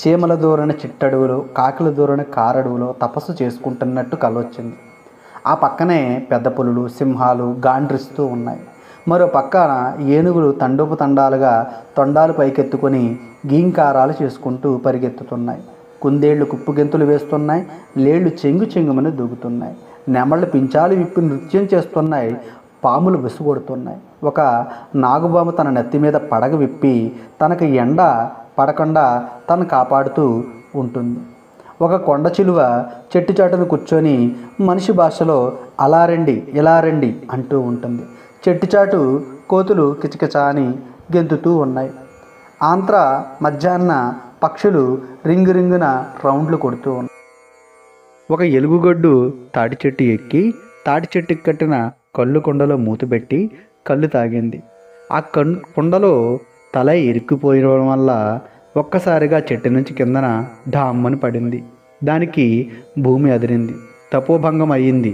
చీమల దూరణ చిట్టడవులో, కాకుల దూరణ కారడవులో తపస్సు చేసుకుంటున్నట్టు కల వచ్చింది. ఆ పక్కనే పెద్ద పులులు, సింహాలు గాండ్రిస్తూ ఉన్నాయి. మరో పక్కన ఏనుగులు తండోపతండాలుగా తొండాలు పైకెత్తుకొని గీంకారాలు చేసుకుంటూ పరిగెత్తుతున్నాయి. కుందేళ్లు కుప్పుగెంతులు వేస్తున్నాయి. లేళ్లు చెంగుమని దూకుతున్నాయి. నెమళ్ళు పించాలు విప్పి నృత్యం చేస్తున్నాయి. పాములు విసుగొడుతున్నాయి. ఒక నాగుబాము తన నెత్తి మీద పడగ విప్పి తనకు ఎండ పడకుండా తను కాపాడుతూ ఉంటుంది. ఒక కొండ చిలువ చెట్టు చాటును కూర్చొని మనిషి భాషలో అలా రండి ఇలా రండి అంటూ ఉంటుంది. చెట్టుచాటు కోతులు కిచకిచా అని గెంతుతూ ఉన్నాయి. ఆంధ్ర మధ్యాహ్న పక్షులు రింగున రౌండ్లు కొడుతూ ఉన్నాయి. ఒక ఎలుగుగొడ్డు తాటి చెట్టు ఎక్కి తాటి చెట్టుకి కట్టిన కళ్ళు కుండలో మూతపెట్టి కళ్ళు తాగింది. ఆ కుండలో తల ఇరుక్కుపోయడం వల్ల ఒక్కసారిగా చెట్టు నుంచి కిందన ఢామ్మని పడింది. దానికి భూమి అదిరింది. తపోభంగం అయ్యింది.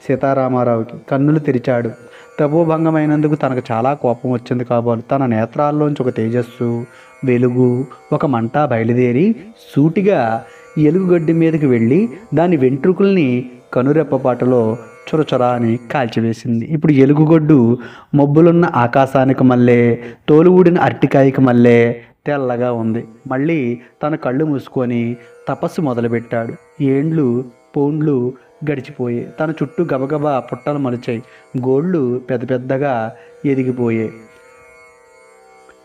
సీతారామారావుకి కన్నులు తెరిచాడు. తపోభంగమైనందుకు తనకు చాలా కోపం వచ్చింది కాబోలు తన నేత్రాల్లోంచి ఒక తేజస్సు, వెలుగు, ఒక మంట బయలుదేరి సూటిగా ఎలుగుగడ్డి మీదకి వెళ్ళి దాని వెంట్రుకల్ని కనురెప్పపాటులో చురచురా అని కాల్చివేసింది. ఇప్పుడు ఎలుగుగొడ్డు మబ్బులున్న ఆకాశానికి మళ్ళీ తోలు ఊడిన అరటికాయకి మళ్ళీ తెల్లగా ఉంది. మళ్ళీ తన కళ్ళు మూసుకొని తపస్సు మొదలుపెట్టాడు. ఏండ్లు పోండ్లు గడిచిపోయాయి. తన చుట్టూ గబగబా పుట్టలు మొలిచాయి. గోళ్ళు పెద్ద పెద్దగా ఎదిగిపోయాయి.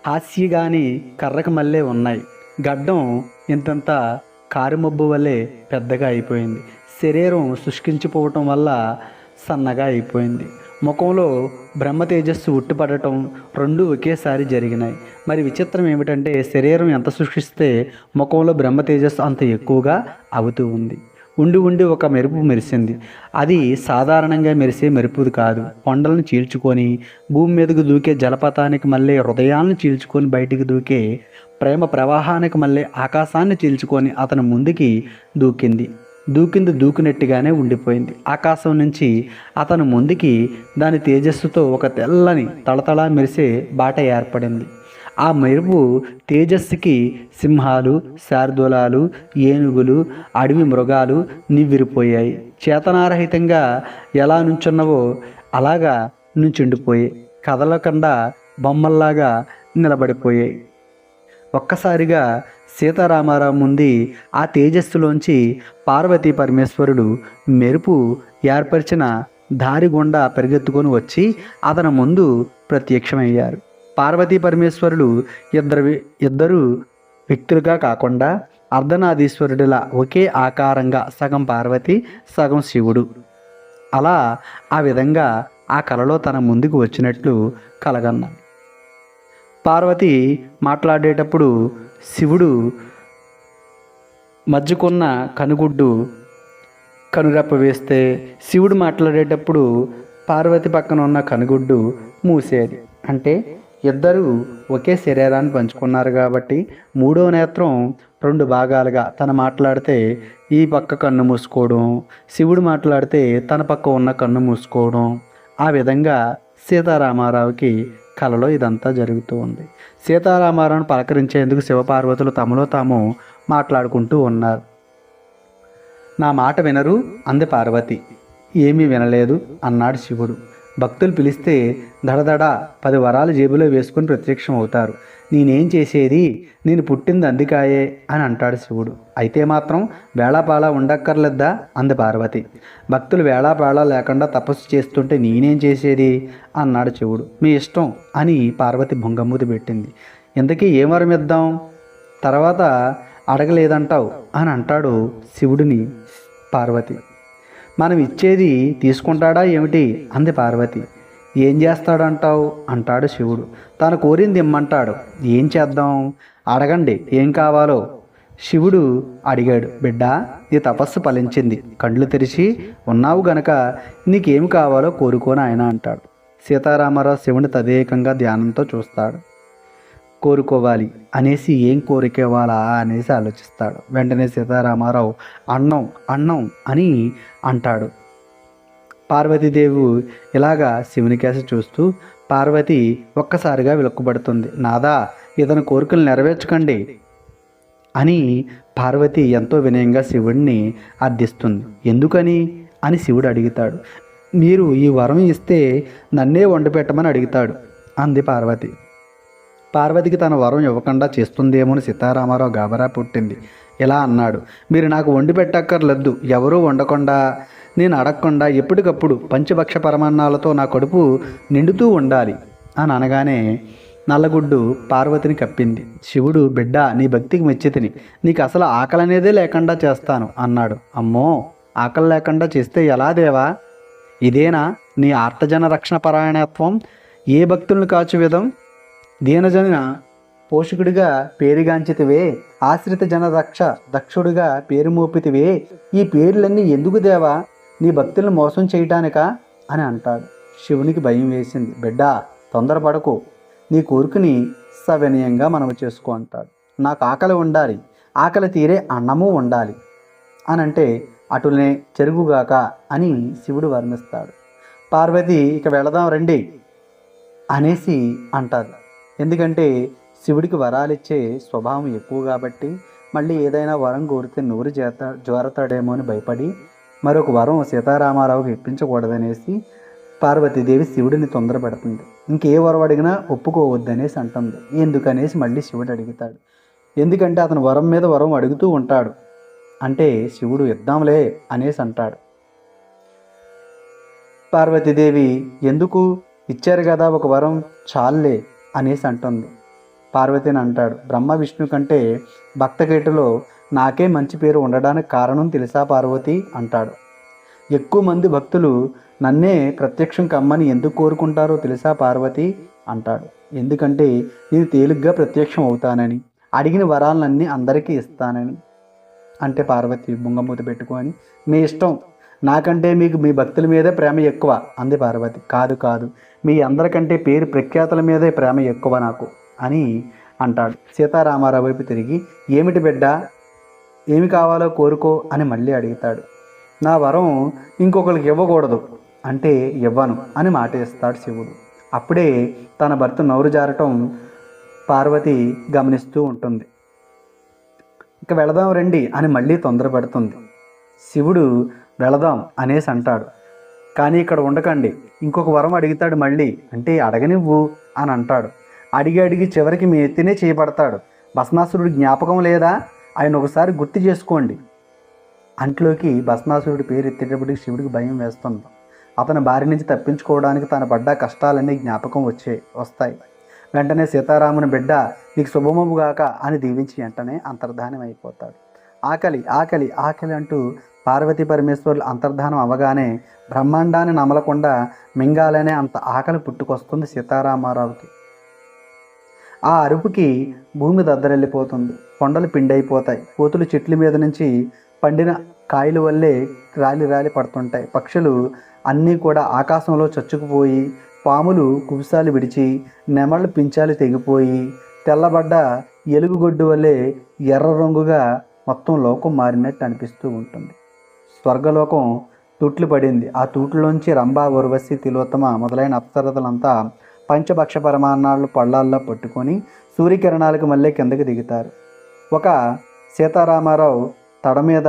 హాస్యగాని కర్రకు మళ్ళీ ఉన్నాయి. గడ్డం ఇంతంత కారుమబ్బు వల్లే పెద్దగా అయిపోయింది. శరీరం శుష్కించిపోవటం వల్ల సన్నగా అయిపోయింది. ముఖంలో బ్రహ్మ తేజస్సు ఉట్టిపడటం రెండూ ఒకేసారి జరిగినాయి. మరి విచిత్రం ఏమిటంటే శరీరం ఎంత శుష్కిస్తే ముఖంలో బ్రహ్మ తేజస్సు అంత ఎక్కువగా అవుతూ ఉంది. ఉండి ఉండి ఒక మెరుపు మెరిసింది. అది సాధారణంగా మెరిసే మెరుపుది కాదు. కొండలను చీల్చుకొని భూమి మీదకు దూకే జలపాతానికి మళ్ళీ హృదయాలను చీల్చుకొని బయటికి దూకే ప్రేమ ప్రవాహానికి మళ్ళీ ఆకాశాన్ని చీల్చుకొని అతను ముందుకి దూకింది. దూకినట్టుగానే ఉండిపోయింది. ఆకాశం నుంచి అతను ముందుకి దాని తేజస్సుతో ఒక తెల్లని తళతళ మెరిసే బాట ఏర్పడింది. ఆ మెరుపు తేజస్సుకి సింహాలు, శార్దూలాలు, ఏనుగులు, అడవి మృగాలు నివ్విరిపోయాయి. చేతనారహితంగా ఎలా నుంచున్నవో అలాగా నుంచుండిపోయాయి. కదలకుండా బొమ్మల్లాగా నిలబడిపోయాయి. ఒక్కసారిగా సీతారామారావు ముందు ఆ తేజస్సులోంచి పార్వతీ పరమేశ్వరుడు మెరుపు ఏర్పరిచిన దారి గుండా పరిగెత్తుకొని వచ్చి అతని ముందు ప్రత్యక్షమయ్యారు. పార్వతీ పరమేశ్వరులు ఇద్దరు వ్యక్తులుగా కాకుండా అర్ధనాదీశ్వరుడిలా ఒకే ఆకారంగా సగం పార్వతి సగం శివుడు అలా ఆ విధంగా ఆ కలలో తన ముందుకు వచ్చినట్లు కలగన్నాడు. పార్వతి మాట్లాడేటప్పుడు శివుడు మధ్యకున్న కనుగుడ్డు కనురెప్ప వేస్తే శివుడు మాట్లాడేటప్పుడు పార్వతి పక్కన ఉన్న కనుగుడ్డు మూసేది. అంటే ఇద్దరు ఒకే శరీరాన్ని పంచుకున్నారు కాబట్టి మూడో నేత్రం రెండు భాగాలుగా తను మాట్లాడితే ఈ పక్క కన్ను మూసుకోవడం, శివుడు మాట్లాడితే తన పక్క ఉన్న కన్ను మూసుకోవడం. ఆ విధంగా సీతారామారావుకి కలలో ఇదంతా జరుగుతూ ఉంది. సీతారామారావును పలకరించేందుకు శివపార్వతులు తమలో తాము మాట్లాడుకుంటూ ఉన్నారు. నా మాట వినరు అంది పార్వతి. ఏమీ వినలేదు అన్నాడు శివుడు. భక్తులు పిలిస్తే దడదడ 10 వరాలు జేబులో వేసుకుని ప్రత్యక్షం అవుతారు. నేనేం చేసేది, నేను పుట్టింది అందుకాయే అని అంటాడు శివుడు. అయితే మాత్రం వేళాపాళా ఉండక్కర్లేద్దా అంది పార్వతి. భక్తులు వేళాపాళా లేకుండా తపస్సు చేస్తుంటే నేనేం చేసేది అన్నాడు శివుడు. మీ ఇష్టం అని పార్వతి బొంగమూతి పెట్టింది. ఇంతకీ ఏం వరం ఇద్దాం, తర్వాత అడగలేదంటావు అని అంటాడు శివుడిని పార్వతి. మనం ఇచ్చేది తీసుకుంటాడా ఏమిటి అంది పార్వతి. ఏం చేస్తాడంటావు అంటాడు శివుడు. తను కోరింది ఇమ్మంటాడు. ఏం చేద్దాం, అడగండి ఏం కావాలో. శివుడు అడిగాడు. బిడ్డ, నీ తపస్సు ఫలించింది, కళ్ళు తెరిచి ఉన్నావు గనక నీకేమి కావాలో కోరుకోని ఆయన అంటాడు. సీతారామారావు శివుని తదేకంగా ధ్యానంతో చూస్తాడు. కోరుకోవాలి అనేసి ఏం కోరికోవాలా అనేసి ఆలోచిస్తాడు. వెంటనే సీతారామారావు అన్నం అన్నం అని అంటాడు. పార్వతీదేవి ఇలాగా శివుని కేసి చూస్తూ పార్వతి ఒక్కసారిగా విలుక్కుబడుతుంది. నాదా, ఇతని కోరికలు నెరవేర్చకండి అని పార్వతి ఎంతో వినయంగా శివుడిని అర్థిస్తుంది. ఎందుకని అని శివుడు అడుగుతాడు. మీరు ఈ వరం ఇస్తే నన్నే వండి పెట్టమని అడుగుతాడు అంది పార్వతి. పార్వతికి తన వరం ఇవ్వకుండా చేస్తుందేమో సీతారామారావు గాబరా పుట్టింది. ఇలా అన్నాడు. మీరు నాకు వండి పెట్టక్కర్లేదు, ఎవరూ వండకుండా నేను అడగకుండా ఎప్పటికప్పుడు పంచభక్ష పరమాన్నాలతో నా కడుపు నిండుతూ ఉండాలి అని అనగానే నల్లగుడ్డు పార్వతిని కప్పింది. శివుడు, బిడ్డ, నీ భక్తికి మెచ్చితిని, నీకు అసలు ఆకలి అనేదే లేకుండా చేస్తాను అన్నాడు. అమ్మో, ఆకలి లేకుండా చేస్తే ఎలా దేవా? ఇదేనా నీ ఆర్తజన రక్షణ పరాయణత్వం? ఏ భక్తులను కాచు విధం? దీనజన పోషకుడిగా పేరుగాంచితివే, ఆశ్రిత జన దక్షుడిగా పేరు మోపితివే. ఈ పేర్లన్నీ ఎందుకు దేవా? నీ భక్తులను మోసం చేయటానికా అని అంటాడు. శివునికి భయం వేసింది. బిడ్డ, తొందరపడకు, నీ కోరికని సవినయంగా మనవి చేసుకో అంటాడు. నాకు ఆకలి ఉండాలి, ఆకలి తీరే అన్నము ఉండాలి అని అంటే అటులనే చెరుగుగాక అని శివుడు వర్ణిస్తాడు. పార్వతి ఇక వెళదాం రండి అనేసి అంటారు. ఎందుకంటే శివుడికి వరాలిచ్చే స్వభావం ఎక్కువ కాబట్టి మళ్ళీ ఏదైనా వరం కోరితే నోరు జోరతాడేమో అని భయపడి మరొక వరం సీతారామారావుకి ఇప్పించకూడదనేసి పార్వతీదేవి శివుడిని తొందరపెడుతుంది. ఇంకే వరం అడిగినా ఒప్పుకోవద్దనేసి అంటుంది. ఎందుకనేసి మళ్ళీ శివుడు అడుగుతాడు. ఎందుకంటే అతను వరం మీద వరం అడుగుతూ ఉంటాడు. అంటే శివుడు ఇద్దాంలే అనేసి అంటాడు. పార్వతీదేవి ఎందుకు ఇచ్చారు కదా ఒక వరం చాలే అనేసి అంటుంది. పార్వతిని అంటాడు, బ్రహ్మ విష్ణు కంటే భక్తకేటులో నాకే మంచి పేరు ఉండడానికి కారణం తెలుసా పార్వతి అంటాడు. ఎక్కువ మంది భక్తులు నన్నే ప్రత్యక్షం కమ్మని ఎందుకు కోరుకుంటారో తెలుసా పార్వతి అంటాడు. ఎందుకంటే నేను తేలిగ్గా ప్రత్యక్షం అవుతానని, అడిగిన వరాలన్నీ అందరికీ ఇస్తానని. అంటే పార్వతి బుంగమూత పెట్టుకొని, మీ ఇష్టం, నాకంటే మీకు మీ భక్తుల మీదే ప్రేమ ఎక్కువ అంది పార్వతి. కాదు కాదు, మీ అందరికంటే పేరు ప్రఖ్యాతుల మీదే ప్రేమ ఎక్కువ నాకు అని అంటాడు. సీతారామారావు వైపు తిరిగి, ఏమిటి బిడ్డ, ఏమి కావాలో కోరుకో అని మళ్ళీ అడుగుతాడు. నా వరం ఇంకొకరికి ఇవ్వకూడదు అంటే ఇవ్వను అని మాట ఇస్తాడు శివుడు. అప్పుడే తన భర్త నోరు జారటం పార్వతి గమనిస్తూ ఉంటుంది. ఇక వెళదాం రండి అని మళ్ళీ తొందరపడుతుంది. శివుడు వెళదాం అనేసి అంటాడు. కానీ ఇక్కడ ఉండకండి, ఇంకొక వరం అడుగుతాడు మళ్ళీ. అంటే అడగనివ్వు అని అంటాడు. అడిగి అడిగి చివరికి మీ ఎత్తినే చేయబడతాడు. భస్మాసురుడి జ్ఞాపకం లేదా, ఆయన ఒకసారి గుర్తు చేసుకోండి. అంట్లోకి భస్మాసురుడి పేరు ఎత్తేటప్పటికి శివుడికి భయం వేస్తుంది. అతని బారి నుంచి తప్పించుకోవడానికి తన పడ్డ కష్టాలన్నీ జ్ఞాపకం వస్తాయి. వెంటనే సీతారాముని, బిడ్డ నీకు శుభమముగాక అని దీవించి వెంటనే అంతర్ధానం అయిపోతాడు. ఆకలి ఆకలి ఆకలి అంటూ పార్వతీ పరమేశ్వరులు అంతర్ధానం అవ్వగానే బ్రహ్మాండాన్ని నమలకుండా మింగాలనే అంత ఆకలి పుట్టుకొస్తుంది సీతారామారావుకి. ఆ అరుపుకి భూమి దద్దరెళ్ళిపోతుంది. కొండలు పిండైపోతాయి. కోతులు చెట్ల మీద నుంచి పండిన కాయల వల్లే రాలి రాలి పడుతుంటాయి. పక్షులు అన్నీ కూడా ఆకాశంలో చచ్చుకుపోయి, పాములు కుబుసాలు విడిచి, నెమళ్ళు పించాలు తెగిపోయి, తెల్లబడ్డ ఎలుగుగొడ్డు వల్లే ఎర్ర రంగుగా మొత్తం లోకం మారినట్టు అనిపిస్తూ ఉంటుంది. స్వర్గలోకం తూట్లు పడింది. ఆ తూట్లోంచి రంభ, ఉర్వశి, తిలోత్తమ మొదలైన అప్సరతలంతా పంచభక్ష పరమాన్నాళ్ళు పళ్ళాల్లో పట్టుకొని సూర్యకిరణాలకు మళ్ళీ కిందకి దిగుతారు. ఒక సీతారామారావు తడ మీద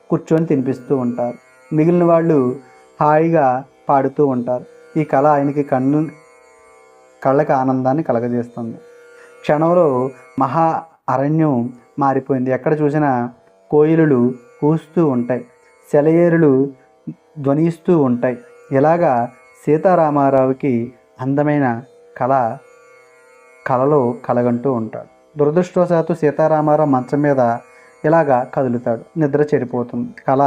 కూర్చొని తినిపిస్తూ ఉంటారు. మిగిలిన వాళ్ళు హాయిగా పాడుతూ ఉంటారు. ఈ కళ ఆయనకి కళ్ళకి ఆనందాన్ని కలగజేస్తుంది. క్షణంలో మహా అరణ్యం మారిపోయింది. ఎక్కడ చూసినా కోయిలులు కూస్తూ ఉంటాయి, సెలయేరులు ధ్వనిస్తూ ఉంటాయి. ఇలాగా సీతారామారావుకి అందమైన కళలో కలగంటూ ఉంటాడు. దురదృష్టవశాత్తు సీతారామారావు మంచం మీద ఇలాగా కదులుతాడు. నిద్ర చెడిపోతుంది. కళ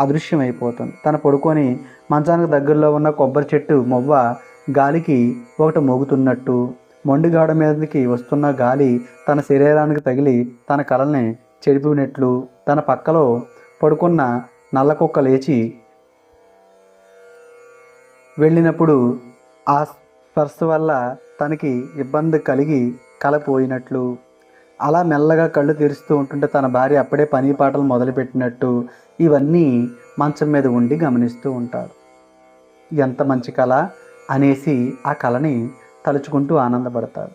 అదృశ్యమైపోతుంది. తను పడుకొని మంచానికి దగ్గరలో ఉన్న కొబ్బరి చెట్టు మొవ్వ గాలికి ఒకటి మోగుతున్నట్టు, మొండిగాడ మీదకి వస్తున్న గాలి తన శరీరానికి తగిలి తన కళల్ని చెడిపినట్లు, తన పక్కలో పడుకున్న నల్లకుక్క లేచి వెళ్ళినప్పుడు ఆ స్పర్శ వల్ల తనకి ఇబ్బంది కలిగి కళ పోయినట్లు, అలా మెల్లగా కళ్ళు తెరుస్తూ ఉంటుంటే తన భార్య అప్పుడే పని పాటలు మొదలుపెట్టినట్టు ఇవన్నీ మంచం మీద ఉండి గమనిస్తూ ఉంటాడు. ఎంత మంచి కళ అనేసి ఆ కళని తలుచుకుంటూ ఆనందపడతాడు.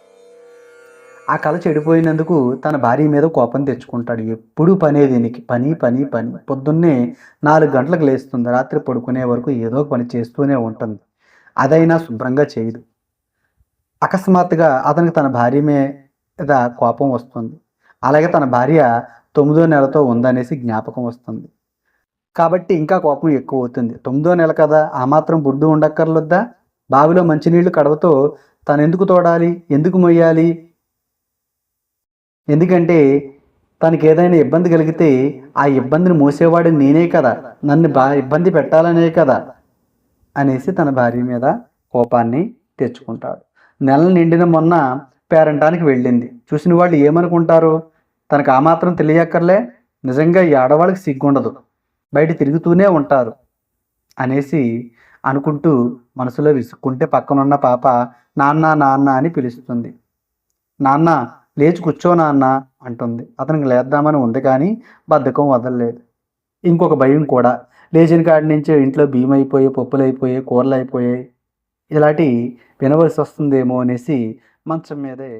ఆ కళ చెడిపోయినందుకు తన భార్య మీద కోపం తెచ్చుకుంటాడు. ఎప్పుడు పనే దీనికి, పని పని పని. పొద్దున్నే 4 గంటలకు లేస్తుంది. రాత్రి పడుకునే వరకు ఏదో పని చేస్తూనే ఉంటుంది. అదైనా శుభ్రంగా చేయదు. అకస్మాత్తుగా అతనికి తన భార్య మీద కోపం వస్తుంది. అలాగే తన భార్య 9వ నెలతో ఉందనేసి జ్ఞాపకం వస్తుంది. కాబట్టి ఇంకా కోపం ఎక్కువ అవుతుంది. 9వ నెల కదా, ఆ మాత్రం బుడ్డు ఉండక్కర్లొద్దా? బావిలో మంచినీళ్లు కడవతో తను ఎందుకు తోడాలి, ఎందుకు మొయ్యాలి? ఎందుకంటే తనకి ఏదైనా ఇబ్బంది కలిగితే ఆ ఇబ్బందిని మోసేవాడు నేనే కదా, నన్ను ఇబ్బంది పెట్టాలనే కదా అనేసి తన భార్య మీద కోపాన్ని తెచ్చుకుంటాడు. నెల నిండిన మొన్న పేరంటానికి వెళ్ళింది. చూసిన వాళ్ళు ఏమనుకుంటారు? తనకు ఆ మాత్రం తెలియక్కర్లే, నిజంగా ఈ ఆడవాళ్ళకి సిగ్గుండదు, బయట తిరుగుతూనే ఉంటారు అనేసి అనుకుంటూ మనసులో విసుక్కుంటే పక్కనున్న పాప నాన్న నాన్న అని పిలుస్తుంది. నాన్న లేచి కూర్చో నాన్న అంటుంది. అతనికి లేద్దామని ఉంది కానీ బద్ధకం వదలలేదు. ఇంకొక భయం కూడా, లేచిన కాడి నుంచి ఇంట్లో బియ్యం అయిపోయాయి, పప్పులు అయిపోయాయి, కూరలు అయిపోయాయి, ఇలాంటి వినవలసి వస్తుందేమో అనేసి మంచం మీదే